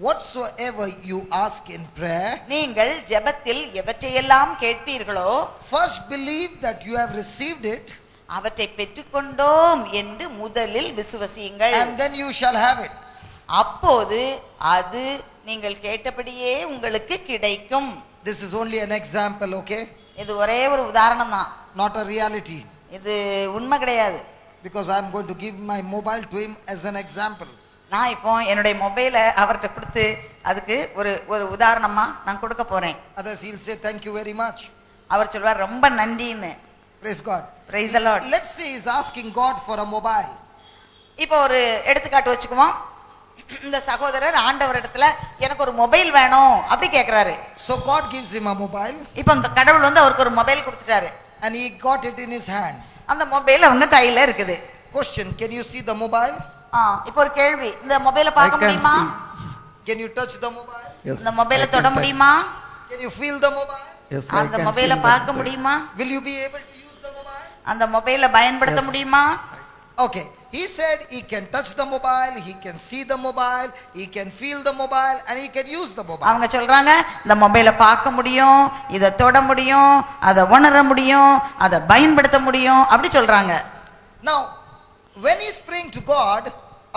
Whatsoever you ask in prayer, நீங்கள் ஜெபத்தில் எவற்றையெல்லாம் கேட்பீர்களோ first believe that you have received it, அவற்றை பெற்றுக்கொண்டோம் என்று முதலில் விசுவசியுங்கள், and then you shall have it. அப்போது அது நீங்கள் கேட்டபடியே உங்களுக்கு கிடைக்கும். This is only an example, okay? இது ஒரே ஒரு உதாரணம் தான், Not a reality. இது உண்மை கிடையாது. Because I am going to give my mobile to him as an example. நான் இப்போ என்னுடைய மொபைலை அவர்கிட்ட கொடுத்து அதுக்கு ஒரு உதாரணமா நான் கொடுக்க போறேன். Others he'll say thank you very much. அவர் சொல்வார் ரொம்ப நன்றின்னு. Praise God. Praise the Lord. Let's say he's asking God for a mobile. இப்போ ஒரு எடுத்துக்காட்டு வச்சுக்குவோம். இந்த சகோதரர் ஆண்டவர் இடத்துல எனக்கு ஒரு மொபைல் வேணும் அப்படி கேக்குறாரு. So God gives him a mobile. இப்போ கடவுள் வந்து அவருக்கு ஒரு மொபைல் கொடுத்துட்டாரு. And he got it in his hand. அந்த மொபைல் அவங்க கையில இருக்குது. Question, can you see the mobile? இப்போ ஒரு கேள்வி, இந்த மொபைலை பார்க்க முடியுமா? Can you touch the mobile? Yes, இந்த மொபைலை I can தொட touch. முடியுமா? Can you feel the mobile? Yes, I அந்த can மொபைலை feel பார்க்க that. முடியுமா? Will you be able to use the mobile? அந்த மொபைலை பயன்படுத்த Yes. முடியுமா? Okay, he said he can touch the mobile, he can see the mobile, he can feel the mobile, and he can use the mobile. அவங்க சொல்றாங்க இந்த மொபைலை பார்க்க முடியும், இதை தொட முடியும், அதை உணர முடியும், அதை பயன்படுத்த முடியும் அப்படி சொல்றாங்க. Now, when he's praying to God,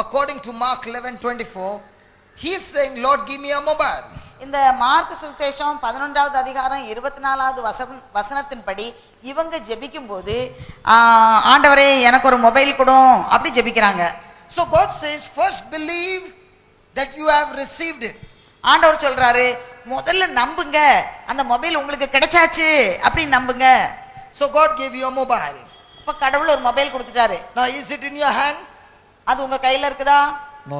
according to Mark 11:24, he's saying, Lord, give me a mobile. இந்த மார்க் சுவிசேஷம் 11வது அதிகாரம் 24வது வசனத்தின்படி இவங்க ஜெபிக்கும் போது ஆண்டவரே எனக்கு ஒரு மொபைல் கொடும் அப்படி ஜெபிக்கிறாங்க. So God says, first believe that you have received it. ஆண்டவர் சொல்றாரு முதல்ல நம்புங்க, அந்த மொபைல் உங்களுக்கு கிடைச்சாச்சு அப்படி நம்புங்க. So God gave you a mobile. இப்ப கடவுள் ஒரு மொபைல் கொடுத்துட்டாரு. Now is it in your hand? அது உங்க கையில இருக்குதா? No.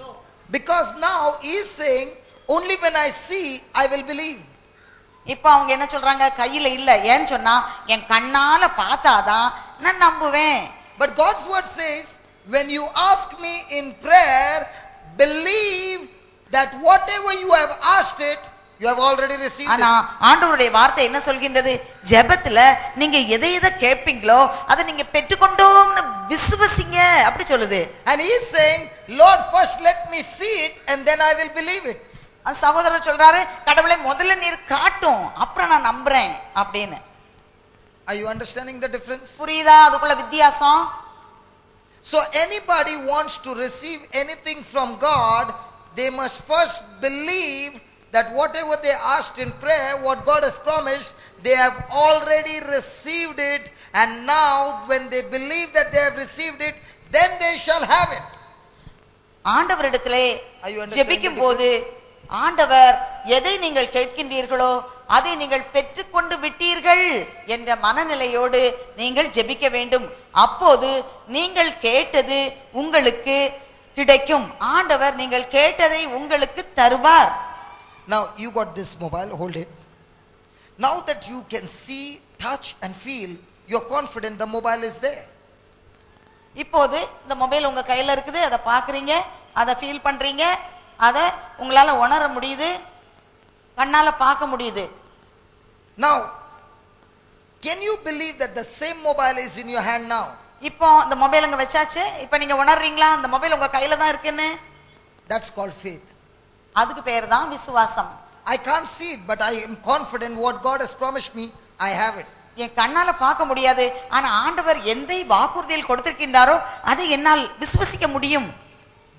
No. Because now he is saying, only when I see I will believe. இப்ப அவங்க என்ன சொல்றாங்க, கையில இல்ல. ஏன்னு சொன்னா என் கண்ணால பார்த்தாதான் நான் நம்புவேன். But God's word says, when you ask me in prayer, believe that whatever you have asked it, you have already received ஆனா ஆண்டவருடைய வார்த்தை என்ன சொல்கின்றது, ஜெபத்துல நீங்க எதை எதை கேட்பீங்களோ அதை நீங்க பெற்றுக்கொண்டோம்னு விசுவசிங்க அப்படி சொல்லுது. And he is saying, Lord, first let me see it and then I will believe it. அந்த சகோதரர் சொல்றாரு கடவுளை முதல்ல நீர் காட்டும் அப்புறம் நான் நம்புறேன் அப்படின்னு. Are you understanding the difference? புரியுதா அதுக்குள்ள வித்தியாசம்? So anybody wants to receive anything from God, they must first believe that whatever they asked in prayer, what God has promised, they have already received it, and now when they believe that they have received it, then they shall have it. ஆண்டவரிடத்திலே ஜெபிக்கும் போது ஆண்டவர் எதை நீங்கள் கேட்கின்றீர்களோ அதை நீங்கள் பெற்றுக்கொண்டு விட்டீர்கள் என்ற மனநிலையோடு நீங்கள் ஜெபிக்க வேண்டும். அப்போது நீங்கள் கேட்டது உங்களுக்கு கிடைக்கும். ஆண்டவர் நீங்கள் கேட்டதை உங்களுக்கு தருவார். Now you got this mobile, hold it. Now that you can see, touch and feel, you're confident the mobile is there. இப்போது இந்த மொபைல் உங்க கையில இருக்குது, அதை பாக்குறீங்க, அதை ஃபீல் பண்றீங்க, அதை உங்களால உணர முடியுது, கண்ணால பார்க்க முடியுது. Now, can you believe that the same mobile is in your hand now? இப்போ இந்த மொபைல் அங்க வச்சாச்சு, இப்போ நீங்க உணர்றீங்களா இந்த மொபைல் உங்க கையில தான் இருக்குன்னு? That's called faith. அதுக்கு பேர் தான் விசுவாசம். I can't see it, but I am confident what God has promised me, I have it. என் கண்ணால பார்க்க முடியாது, ஆனா ஆண்டவர் எந்த வாக்குறுதியில் கொடுத்திருக்கின்றாரோ அதை என்னால் விசுவசிக்க முடியும்.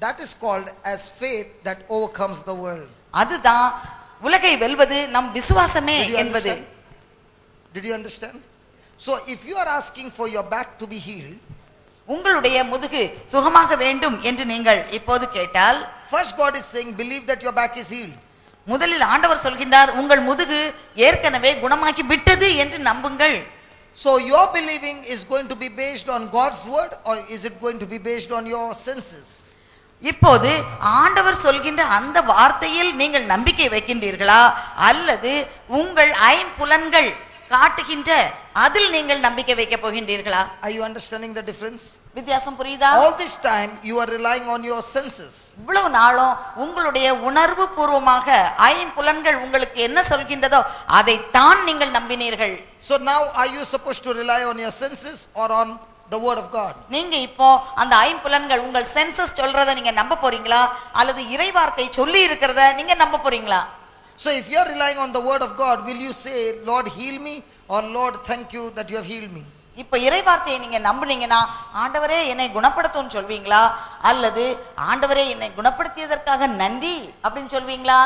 That is called as faith that overcomes the world. அதுதான் உலகை வெல்வது நம் விசுவாசமே என்பது. Did you understand? So if you are asking for your back to be healed, உங்களுடைய முதுகு சுகமாக வேண்டும் என்று நீங்கள் இப்போது கேட்டால், first God is saying believe that your back is healed. முதலில் ஆண்டவர் சொல்கின்றார் உங்கள் முதுகு ஏற்கனவே குணமாக்கி விட்டது என்று நம்புங்கள். So your believing is going to be based on God's word, or is it going to be based on your senses? இப்போது ஆண்டவர் சொல்கின்ற அந்த வார்த்தையில் நீங்கள் நம்பிக்கை வைக்கின்றீர்களா அல்லது உங்கள் ஐம்புலன்கள் காட்டுகின்ற அதில் நீங்கள் நம்பிக்கை வைக்க போகின்றீர்களா? Are you understanding the difference? வித்தியாசம் புரியுதா? All this time you are relying on your senses. இவ்வளவு நாளும் உங்களுடைய உணர்வு பூர்வமாக ஐம்புலன்கள் உங்களுக்கு என்ன சொல்கின்றதோ அதை தான் நீங்கள் நம்பினீர்கள். So now are you supposed to rely on your senses or on the word of God? நீங்க இப்போ அந்த ஐம்புலன்கள் உங்கள் சென்சஸ் சொல்றதை நீங்க நம்ப போறீங்களா அல்லது இறைவார்த்தை சொல்லி இருக்கிறத நீங்க நம்ப போறீங்களா? So if you are relying on the word of God, will you say, Lord, heal me, or Lord, thank you that you have healed me? இப்போ இறைவார்த்தையை நீங்க நம்புனீங்கன்னா ஆண்டவரே என்னை குணப்படுத்தும்னு சொல்வீங்களா அல்லது ஆண்டவரே என்னை குணப்படுத்தியதற்காக நன்றி அப்படின்னு சொல்வீங்களா?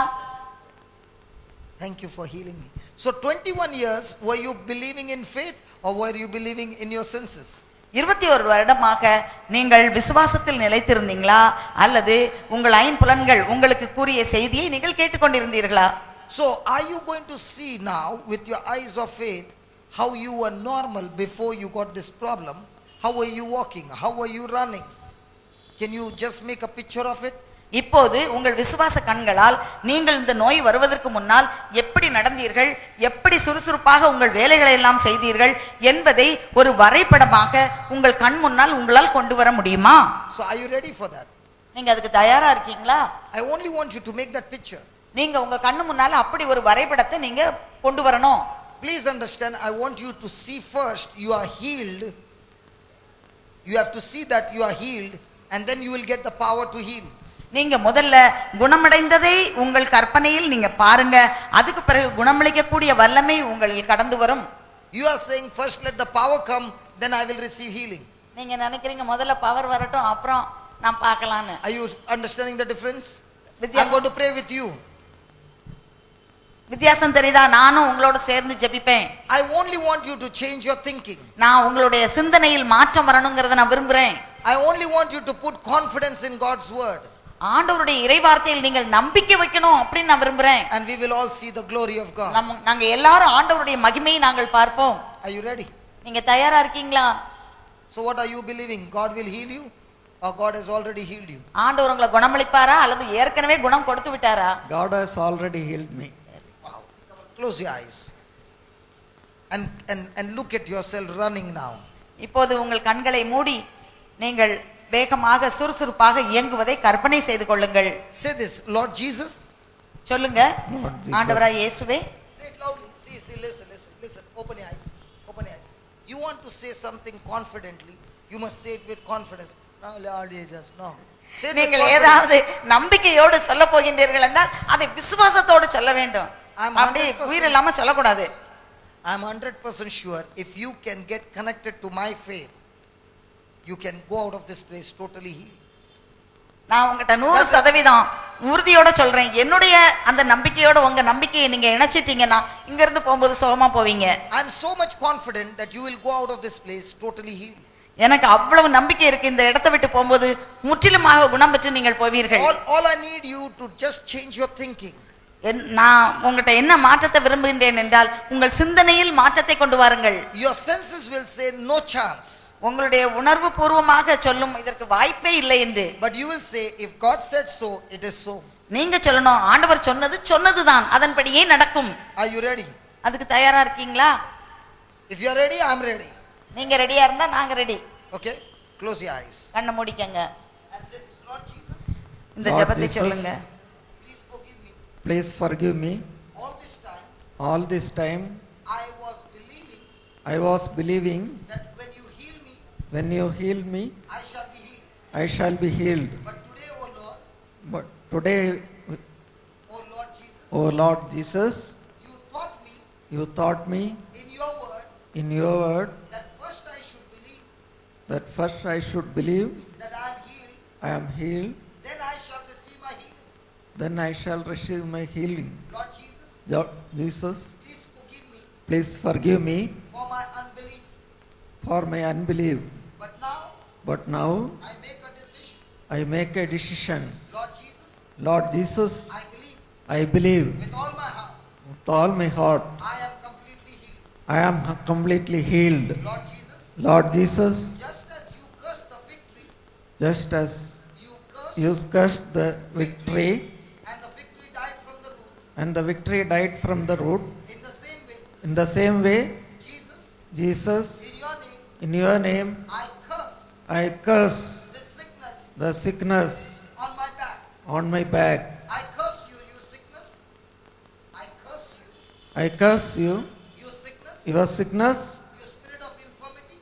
Thank you for healing me. So 21 years, were you believing in faith or were you believing in your senses? 21 வருடமாக நீங்கள் விசுவாசத்தில் நிலைத்திருந்தீங்களா அல்லது உங்கள் ஐம்புலன்கள் உங்களுக்கு கூறிய செய்தியை நீங்கள் கேட்டுக்கொண்டிருந்தீர்களா? So are you going to see now with your eyes of faith how you were normal before you got this problem? How were you walking? How were you running? Can you just make a picture of it? இப்போது உங்கள் விசுவாச கண்களால் நீங்கள் இந்த நோய் வருவதற்கு முன்னால் எப்படி நடந்தீர்கள், எப்படி சுறுசுறுப்பாக உங்கள் வேலைகளை எல்லாம் செய்தீர்கள் என்பதை ஒரு வரைபடமாக உங்கள் கண் முன்னால் உங்களால் கொண்டு வர முடியுமா? So are you ready for that? நீங்க அதுக்கு தயாரா இருக்கீங்களா? I only want you to make that picture. நீங்க உங்க கண்ணு முன்னால அப்படி ஒரு வரைபடத்தை நீங்க கொண்டு வரணும். Please understand, I want you to see first you are healed. You have to see that you are healed and then you will get the power to heal. நீங்க முதல்ல குணமடைந்ததை உங்கள் கற்பனையில் நீங்க பாருங்க, அதுக்கு பிறகு குணமளிக்கக்கூடிய வல்லமை உங்களில் கடந்து வரும். You are saying first let the power come, then I will receive healing. நீங்க நினைக்கிறீங்க முதல்ல பவர் வரட்டும் அப்புறம் நான் பார்க்கலாம்னு. Are you understanding the difference? I'm going to pray with you. வித்தியாசம் தெரியுதா? நானும் உங்களோட சேர்ந்து ஜெபிப்பேன். I only want you to change your thinking. நான் உங்களுடைய சிந்தனையில் மாற்றம் வரணும்ங்கறத நான் விரும்புறேன். I only want you to put confidence in God's word. ஆண்டவருடைய இறைவார்த்தையில் நீங்கள் நம்பிக்கை வைக்கணும் அப்படி நான் விரும்புறேன். And we will all see the glory of God. நாங்க எல்லாரும் ஆண்டவருடைய மகிமையை நாங்கள் பார்ப்போம். Are you ready? நீங்க தயாரா இருக்கீங்களா? So what are you believing? God will heal you or God has already healed you? ஆண்டவர் உங்களை குணமளிப்பாரா அல்லது ஏற்கனவே குணம் கொடுத்து விட்டாரா? God has already healed me. Wow. Close your eyes. And look at yourself running now. இப்போது உங்கள் கண்களை மூடி நீங்கள் வேகமாக சுறுசுறுப்பாக இயங்குவதை கற்பனை செய்து கொள்ளுங்கள். Say this, Lord Jesus. சொல்லுங்க, ஆண்டவராய் இயேசுவே. Say it loudly. See, listen. Open your eyes. You want to say something confidently, you must say it with confidence. No, Lord Jesus, no. நீங்கள் ஏதாவது நம்பிக்கையோடு சொல்ல போகின்றீர்கள் என்றால் அதை விசுவாசத்தோடு சொல்ல வேண்டும். அப்படியே உயிரில்லாம சொல்லக்கூடாது. I am 100% sure if you can get connected to my faith, you can go out of this place totally healed. நான் உங்ககிட்ட 100% உறுதியோட சொல்றேன், என்னுடைய அந்த நம்பிக்கையோட உங்க நம்பிக்கையை நீங்க இணைச்சிட்டீங்கன்னா இங்க இருந்து போகும்போது சுகமா போவீங்க. I am so much confident that you will go out of this place totally healed. எனக்கு அவ்வளவு நம்பிக்கை இருக்கு, இந்த இடத்தை விட்டு போகும்போது முற்றிலுமாக குணம் பெற்று நீங்கள் போவீர்கள். All I need you to just change your thinking. நான் உங்ககிட்ட என்ன மாற்றத்தை விரும்புகின்றேன் என்றால் உங்கள் சிந்தனையில் மாற்றத்தை கொண்டு வாருங்கள். Your senses will say no chance. உங்களுடைய உணர்வு பூர்வமாக சொல்லும் இதற்கு வாய்ப்பே இல்லை என்று. But you will say if God said so, it is so. நீங்க சொல்லணும், ஆண்டவர் சொன்னதுதான் அதன்படியே நடக்கும். Are you ready? அதுக்கு தயாரா இருக்கீங்களா? If you are ready, I am ready. நீங்க ரெடியா இருந்தா நாங்க ready. Okay, close your eyes. கண்ணை மூடிக்கங்க. And say this, Lord Jesus. இந்த ஜெபத்தை சொல்லுங்க. Please forgive me. Please forgive me. All this time I was believing that when you heal me I shall be healed. I shall be healed. But today, But today, oh Lord Jesus, you you taught me in your word that first I should believe that I am healed, then I shall receive my healing. then I shall receive my healing. Lord Jesus, Lord Jesus, please forgive me please forgive me for my unbelief. for my unbelief. But now I make a decision. Lord Jesus, I believe I believe with all my heart. I am completely healed. I am completely healed. Lord Jesus, Just as you cursed the fig tree, just as you you cursed the victory and the fig tree died from the root. and the victory died from the root, In the same way, Jesus, in your name, in your name, I I curse the sickness the sickness on my back. on my back. I curse you, you sickness. I curse you, I curse you, you sickness, your sickness, you spirit of infirmity.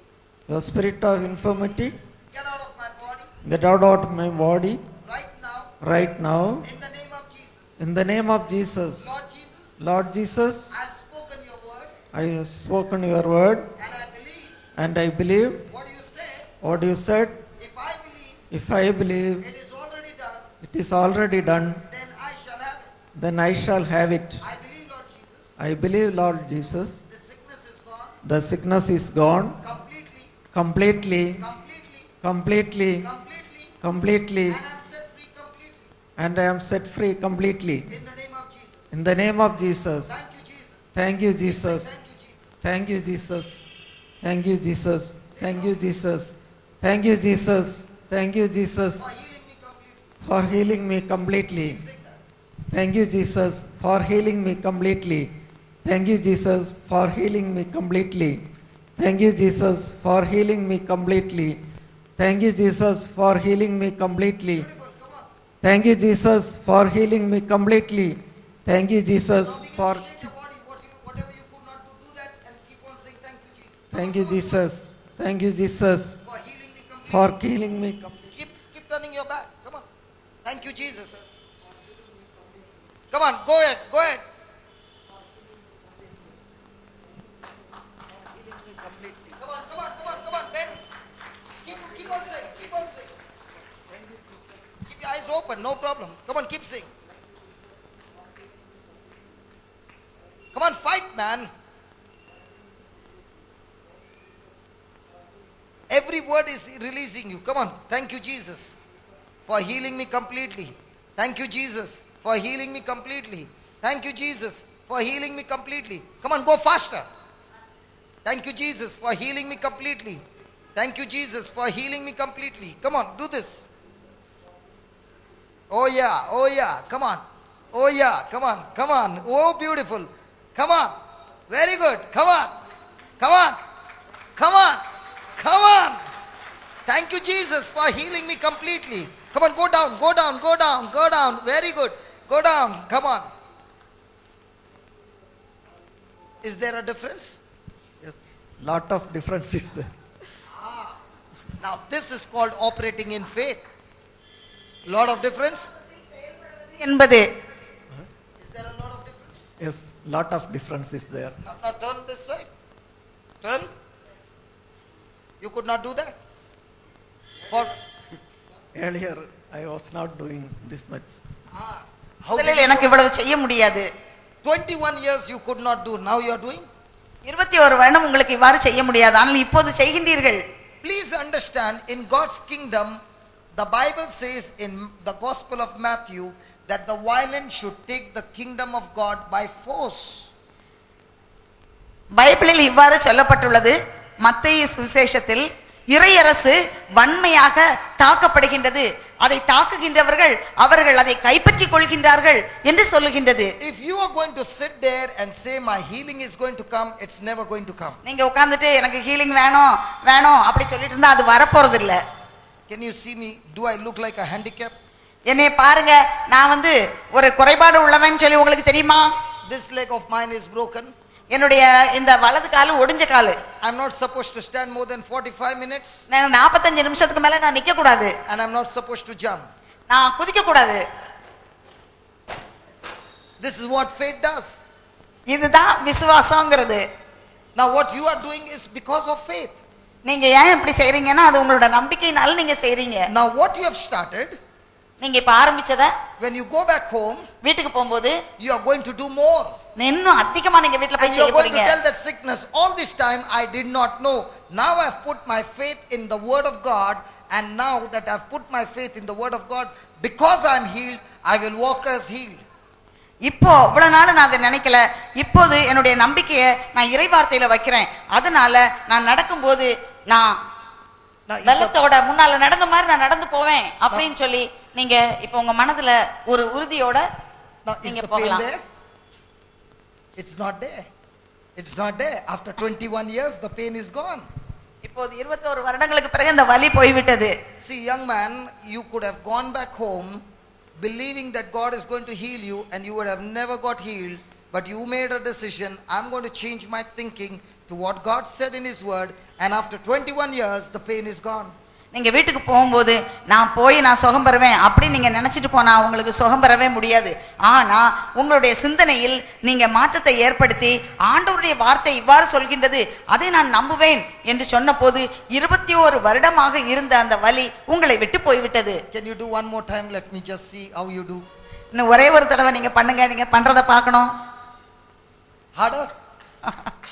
your spirit of infirmity. Get out of my body Get out of my body right now right now. in the name of Jesus. In the name of Jesus. Lord Jesus, Lord Jesus, I have spoken your word I have spoken your word and I believe and I believe what you say. what you said. If I believe If I believe it is already done, it is already done, then I shall have it. then I shall have it. I believe, Lord Jesus, I believe, Lord Jesus, the sickness is gone the sickness is gone completely, completely, completely, completely, completely, completely, and I am set free completely. and I am set free completely. In the name of Jesus. In the name of Jesus. Thank you, Jesus. Thank you, Jesus. Thank you, Jesus. Thank you, Jesus. Thank you, Jesus. Thank you, Jesus. Thank you, Jesus. For healing me completely. For healing me completely. Sing that. Thank you, Jesus, for healing me completely. Thank you, Jesus, for healing me completely. Thank you, Jesus, for healing me completely. Thank you, Jesus, for healing me completely. Beautiful. Come on. Thank you, Jesus, for healing me completely. Thank you, Jesus, Now begin for. to shake your body. Whatever you could not do that and keep on saying thank you, Jesus. Thank you, Jesus. Thank you, Jesus, For healing me completely. for healing me completely. Keep turning your back. Come on. Thank you, Jesus. Come on, go ahead, go ahead. Come on, come on, come on, come on. Then keep on saying, keep on saying. Keep your eyes open, no problem. Come on, keep saying. Come on, fight, man. Every word is releasing you. Come on. Thank you, Jesus, for healing me completely. Thank you, Jesus, for healing me completely. Thank you, Jesus, for healing me completely. Come on, go faster. Thank you, Jesus, for healing me completely. Thank you, Jesus, for healing me completely. Come on, do this. Oh yeah, oh yeah. Come on. Oh yeah, come on, come on. Oh, beautiful. Come on. Very good. Come on. Come on. Come on. Come on. Thank you, Jesus, for healing me completely. Come on, go down, go down, go down, go down. Very good. Go down. Come on. Is there a difference? Yes, lot of difference is there. Now, this is called operating in faith. Lot of difference? என்பது Is there a lot of difference? Yes, lot of difference is there. Now turn this way. Turn. You could not do that. For Earlier, I was not doing this much. how did முதலில் you எனக்கு do? இவ்வளவு செய்ய முடியாது 21 years you could not do. Now you are doing. 21 வருடம் உங்களுக்கு இவ்வாறு செய்ய முடியாது ஆனால் இப்போது செய்கின்றீர்கள். Please understand, in God's kingdom, the Bible says in the Gospel of Matthew that the violent should take the kingdom of God by force. பைபிளில் இவ்வாறு சொல்லப்பட்டுள்ளது. மத்தேயு சுவிசேஷத்தில் இறையரசு வன்மையாக தாக்கப்படுகின்றது, அதை தாக்குகின்றவர்கள் அவர்கள் அதை கைப்பற்றிக் கொள்கின்றார்கள் என்று சொல்லுகின்றது. If you are going to sit there and say my healing is going to come, it's never going to come. நீங்க உட்கார்ந்துட்டு எனக்கு ஹீலிங் வேணும் வேணும் அப்படி சொல்லிட்டு இருந்தா அது வரப்போறது இல்ல. Can you see me? Do I look like a handicap? என்னை பாருங்க, நான் ஒரு குறைபாடு உள்ளவன் சொல்லி உங்களுக்கு தெரியுமா? This leg of mine is broken. என்னுடைய இந்த வலது காலு ஒடிஞ்ச காலு. I'm not supposed to stand more than 45 minutes. நான் 45 நிமிஷத்துக்கு மேல நான் நிக்க கூடாது. And I'm not supposed to jump. நான் குதிக்க கூடாது. This is what faith does. இதுதான் விசுவாசம்ங்கிறது. Now what you are doing is because of faith. நீங்க ஏன் இப்படி செய்றீங்கன்னா அது உங்களோட நம்பிக்கையினால நீங்க செய்றீங்க. Now what you have started, நீங்க இப்ப ஆரம்பிச்சத when you go back home, வீட்டுக்கு போகும்போது you are going to do more. இன்னும் அதிகமா நீங்க வீட்ல And போய் you செய்ய are going to போறீங்க. tell that sickness, all this time I did not know. Now I have put my faith in the word of God, and now that I have put my faith in the word of God, because I am healed, I will walk as healed. இப்போ இவ்வளவு நாள் நான் அதை நினைக்கல, இப்போது என்னுடைய நம்பிக்கையை நான் இறை வார்த்தையில வைக்கிறேன், அதனால நான் நடக்கும்போது நான் வெள்ளத்தோட முன்னால நடந்த மாதிரி நான் நடந்து போவேன் அப்படின்னு சொல்லி நீங்க இப்ப உங்க மனதுல ஒரு உறுதியோட Now is நீங்க the pain போகலாம். there? It's not there. It's not there. After 21 years, the pain is gone. இப்போது 21 வருடங்களுக்கு பிறகு அந்த வலி போய்விட்டது. See, young man, you could have gone back home believing that God is going to heal you, and you would have never got healed. But you made a decision, I'm going to change my thinking to what God said in His Word, and after 21 years, the pain is gone. நீங்க வீட்டுக்கு போகும்போது நான் சுகம் பெறுவேன் அப்படி நீங்க நினைச்சிட்டு போனா உங்களுக்கு சுகம் பெறவே முடியாது. ஆனா உங்களுடைய சிந்தனையில் நீங்க மாற்றத்தை ஏற்படுத்தி ஆண்டவருடைய வார்த்தை இவ்வாறு சொல்கின்றது, அதை நான் நம்புவேன் என்று சொன்னபோது 21 வருடமாக இருந்த அந்த வலி உங்களை விட்டு போய்விட்டது. Can you do one more time? Let me just see how you do. இன்னும் ஒரே ஒரு தடவை நீங்க பண்ணுங்க, நீங்க பண்றத பார்க்கணும். Harder.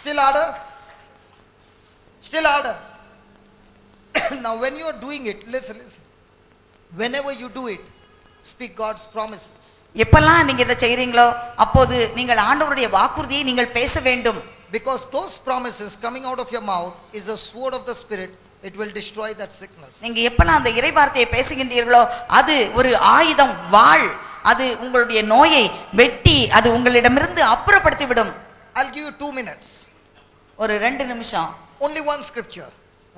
Still harder. Still harder. Now when you are doing it, listen. Whenever you do it, speak God's promises. எப்பெல்லாம் நீங்க இத செய்றீங்களோ அப்போது நீங்கள் ஆண்டவருடைய வாக்குறுதியை நீங்கள் பேச வேண்டும். Because those promises coming out of your mouth is a sword of the Spirit. It will destroy that sickness. நீங்க எப்பெல்லாம் அந்த இறை வார்த்தையை பேசுகின்றீர்களோ அது ஒரு ஆயுதம், வாள். அது உங்களுடைய நோயை வெட்டி அது உங்களிடமிருந்து அப்புறப்படுத்தி விடும். I'll give you 2 minutes. ஒரு 2 நிமிஷம். Only one scripture.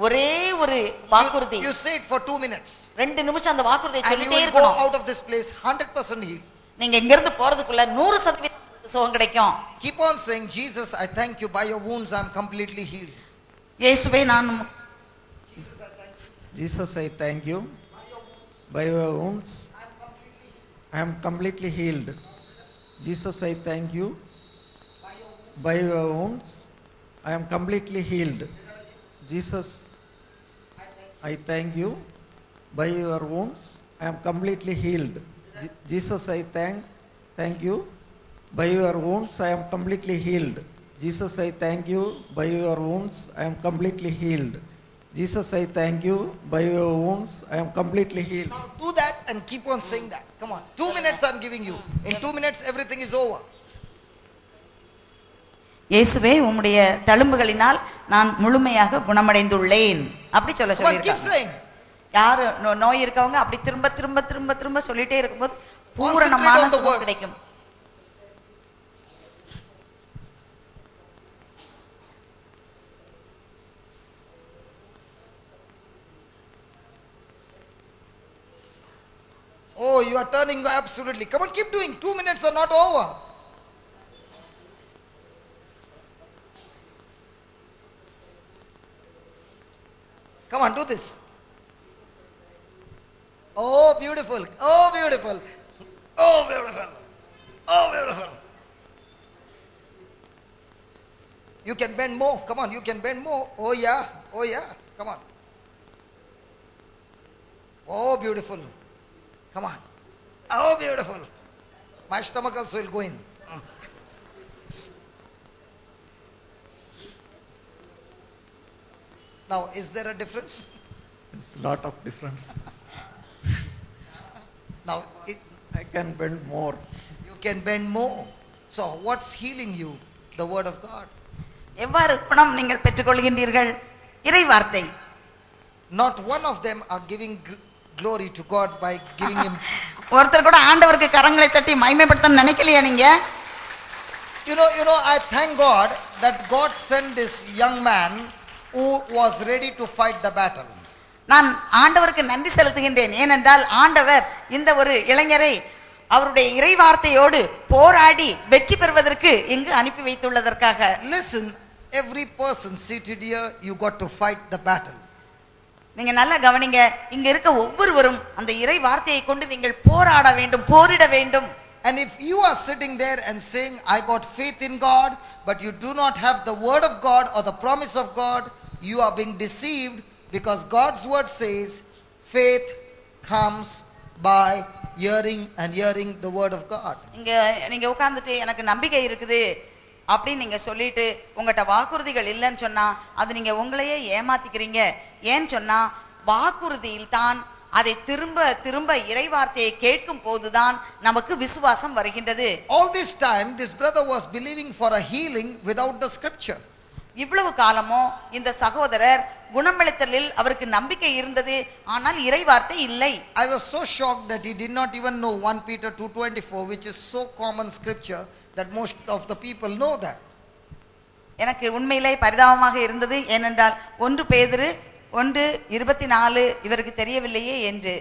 ஒரே ஒரு வாக்குறுதி. You say it for 2 minutes. 2 நிமிஷம் அந்த வாக்குறுதியை சொல்லிட்டே இருக்கணும். And you will go out of this place 100% healed. நீங்க இங்க இருந்து போறதுக்குள்ள 100% சுகம் கிடைக்கும். Keep on saying, Jesus, I thank you, by your wounds I am completely healed. இயேசுவே நான் Jesus, I thank you. By your wounds I am completely healed. Jesus, I thank you. By your wounds I am completely healed. Jesus, I thank you. By your wounds I am completely healed. Jesus, I thank you. By your wounds I am completely healed. Jesus, I thank you. By your wounds I am completely healed. Jesus, I thank you. By your wounds I am completely healed. Now do that and keep on saying that. Come on. 2 minutes I am giving you. In 2 minutes everything is over. இயேசுவே உம்முடைய தழும்புகளினால் நான் முழுமையாக குணமடைந்துள்ளேன் அப்படி சொல்லிருக்காங்க. யார் நோய் இருக்கவங்க அப்படி திரும்ப திரும்ப திரும்ப திரும்ப சொல்லிட்டே இருக்கும்போது பூரணமான சுகம் கிடைக்கும். Oh, you are turning absolutely. Come on, keep doing. 2 minutes are not over. Come on, do this. Oh, beautiful. Oh, beautiful. Oh, beautiful. Oh, beautiful. You can bend more. Come on, you can bend more. Oh, yeah. Oh, yeah. Come on. Oh, beautiful. Come on. Oh, beautiful. My stomach also will go in. Now, is there a difference? It's a lot of difference. Now, I can bend more. You can bend more. So, what's healing you? The word of God. எவ்வாறு குணம் நீங்கள் பெற்றுக்கொள்கின்றீர்கள்? இறை வார்த்தை. Not one of them are giving glory to God by giving him. ஒருத்தர் கூட ஆண்டவருக்கு கரங்களை தட்டி மகிமைப்படுத்தணும்னு நினைக்கலையா நீங்க? You know, I thank God that God sent this young man who was ready to fight the battle. நான் ஆண்டவருக்கு நன்றி செலுத்துகின்றேன். ஏனென்றால் ஆண்டவர் இந்த ஒரு இளைஞரை அவருடைய இறை வார்த்தையோடு போராடி வெற்றி பெறுவதற்கு இங்கு அனுப்பி வைத்துள்ளதற்காக. Listen, every person seated here, you got to fight the battle. நீங்க நல்லா கவனிங்க, இங்க இருக்க ஒவ்வொருவரும் அந்த இறை வார்த்தையை கொண்டு நீங்கள் போராட வேண்டும், போரிட வேண்டும். And if you are sitting there and saying, I got faith in God, but you do not have the word of God or the promise of God, you are being deceived, because God's word says, faith comes by hearing and hearing the word of God. இங்க நீங்க உட்கார்ந்துட்டு எனக்கு நம்பிக்கை இருக்குது அப்படி நீங்க சொல்லிட்டு உங்கள்கிட்ட வாக்குறுதிகள் இல்லைன்னு சொன்னா அது நீங்க உங்களையே ஏமாத்திக்கிறீங்க. ஏன்னு சொன்னா வாக்குறுதியில் தான் அதை திரும்ப திரும்ப இறை வார்த்தையை கேட்கும் போதுதான் நமக்கு விசுவாசம் வருகின்றது. All this time this brother was believing for a healing without the scripture. இவ்வளவு காலமும் இந்த சகோதரர் குணமளித்தலில் அவருக்கு நம்பிக்கை இருந்தது, ஆனால் இறை வார்த்தை இல்லை. I was so shocked that he did not even know 1 Peter 2:24, which is so common scripture that most of the people know that. எனக்கு உண்மையிலே பரிதாபமாக இருந்தது. ஏனென்றால் 1 பேதுரு 1:24 இவருக்கு தெரியவில்லையே என்று.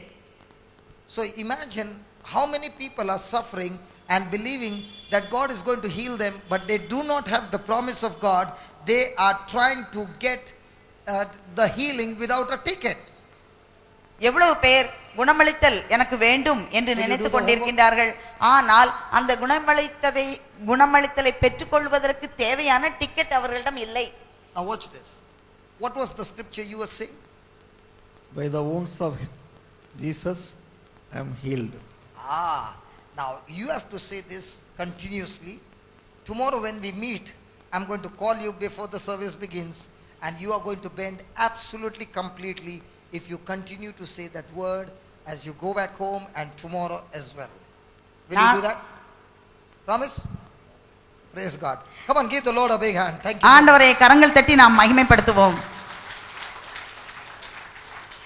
So imagine how many people are suffering and believing that God is going to heal them, but they do not have the promise of God. They are trying to get the healing without a ticket. எவ்வளவு பேர் குணமளித்தல் எனக்கு வேண்டும் என்று நினைத்துக் கொண்டிருக்கின்றார்கள். ஆனால் அந்த குணமளித்தலை பெற்றுக்கொள்வதற்கு தேவையான டிக்கெட் அவர்களிடம் இல்லை. Now watch this. What was the scripture you were saying? By the wounds of Jesus, I am healed. Now you have to say this continuously. Tomorrow when we meet, I'm going to call you before the service begins, and you are going to bend absolutely completely if you continue to say that word as you go back home and tomorrow as well. Will you do that? Promise? Praise God. Come on, give the Lord a big hand. Thank you. ஆண்டவரை கரங்கள் தட்டி நாம் மகிமைப்படுத்துவோம்.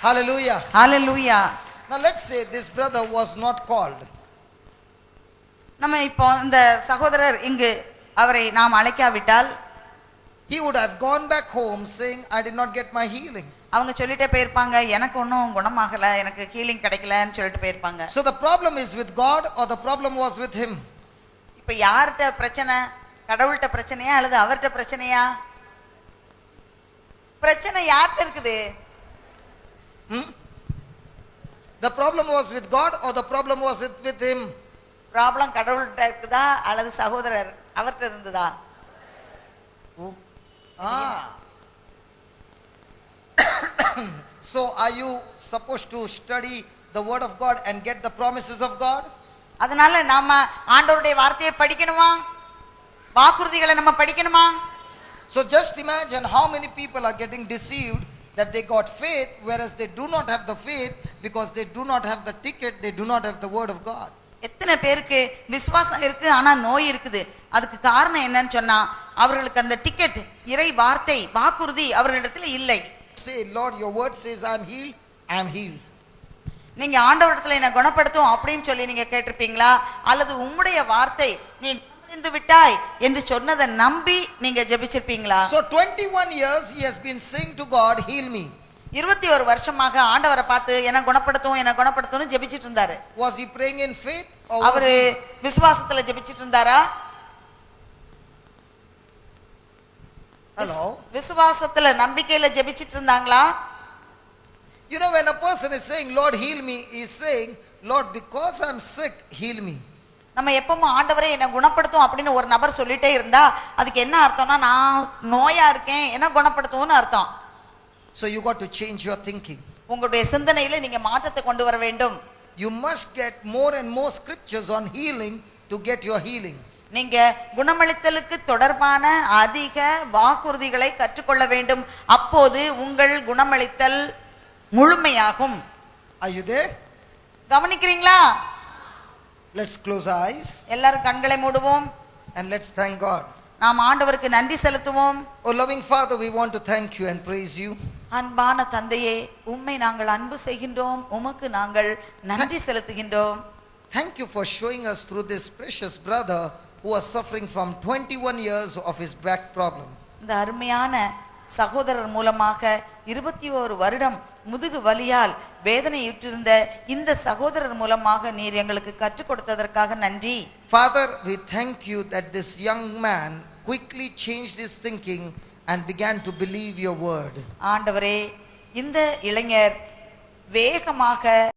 Hallelujah. Hallelujah. Now let's say this brother was not called. நம்ம இப்போ இந்த சகோதரர் இங்கு அவரை நாம் அழைக்காவிட்டால் he would have gone back home saying, I did not get my healing. அவங்க சொல்லிட்டே போயிருப்பாங்க, எனக்கு ஒன்றும் குணமாகல, எனக்கு ஹீலிங் கிடைக்கலன்னு சொல்லிட்டு போயிருப்பாங்க. So the problem is with God or the problem was with him? இப்போ யார்கிட்ட பிரச்சனை? கடவுள்கிட்ட பிரச்சனையா அல்லது அவர்கிட்ட பிரச்சனையா? பிரச்சனை யார்கிட்ட இருக்குது? The problem was with God or the problem was with him? Problem கடவுள்கிட்ட இருக்குதா அல்லது சகோதரர் அவர்கிட்ட இருந்ததா? So are you supposed to study the word of God and get the promises of God? அதனால நாம ஆண்டவருடைய வார்த்தையை படிக்கணுமா? வாக்குறுதிகளை நம்ம படிக்கணுமா? So just imagine how many people are getting deceived that they got faith whereas they do not have the faith because they do not have the ticket, they do not have the word of God. எத்தனை பேருக்கு விசுவாசம் இருக்கு ஆனா நோய் இருக்குது. அதுக்கு காரணம் என்னன்னு சொன்னா அவர்களுக்கு அந்த டிக்கெட், இறை வார்த்தை, வாக்குறுதி அவர்களிடத்துல இல்லை. Say, Lord, your word says I am healed, I am healed. நீங்க ஆண்டவரிடத்துல என்ன குணப்படுத்தும் அப்படின்னு சொல்லி நீங்க கேட்டிருப்பீங்களா? அல்லது உம்முடைய வார்த்தை நீ குணமடைந்து விட்டாய் என்று சொன்னதை நம்பி நீங்க ஜெபிச்சிருப்பீங்களா? So 21 years he has been saying to God, heal me. 21 வருஷமாக ஆண்டவரை பார்த்து என்ன குணப்படுத்தும்னு ஜெபிச்சிட்டு இருந்தாரு. Was he praying in faith or அவரு விசுவாசத்துல ஜெபிச்சிட்டு இருந்தாரா? Hello? விசுவாசத்துல நம்பிக்கையில ஜெபிச்சிட்டு இருந்தாங்களா? You know, when a person is saying, Lord, heal me, he is saying, Lord, because I am sick, heal me. நம்ம எப்பவும் ஆண்டவரே என்ன குணப்படுத்தும் அப்படின்னு ஒரு நபர் சொல்லிட்டே இருந்தா அதுக்கு என்ன அர்த்தம்னா நான் நோயா இருக்கேன், என்ன குணப்படுத்தும்னு அர்த்தம். So you got to change your thinking. உங்களுடைய சிந்தனையில நீங்க மாற்றத்தை கொண்டு வர வேண்டும். You must get more and more scriptures on healing to get your healing. நீங்க குணமளித்தலுக்கு தொடர்பான அதிக வாக்குறுதிகளை கற்றுக்கொள்ள வேண்டும். அப்போது உங்கள் குணமளித்தல் முழுமையாகும். Are you there? கவனிக்கிறீங்களா? Let's close our eyes எல்லாரும் கண்களை மூடுவோம். and let's thank God. நாம் ஆண்டவருக்கு நன்றி செலுத்துவோம். Oh loving Father, we want to thank you and praise you. அன்பான தந்தையே, உம்மை நாங்கள் அன்பு செய்கின்றோம், உமக்கு நாங்கள் நன்றி செலுத்துகின்றோம். Thank you for showing us through this precious brother who was suffering from 21 years of his back problem. இந்த அருமையான சகோதரர் மூலமாக 21 வருடம் முதுகு வலியால் வேதனையுற்றிருந்த இந்த சகோதரர் மூலமாக நீர் எங்களுக்கு கற்றுக் கொடுத்ததற்காக நன்றி. Father, we thank you that this young man quickly changed his thinking and began to believe your word. ஆண்டவரே, இந்த இளைஞர் வேகமாக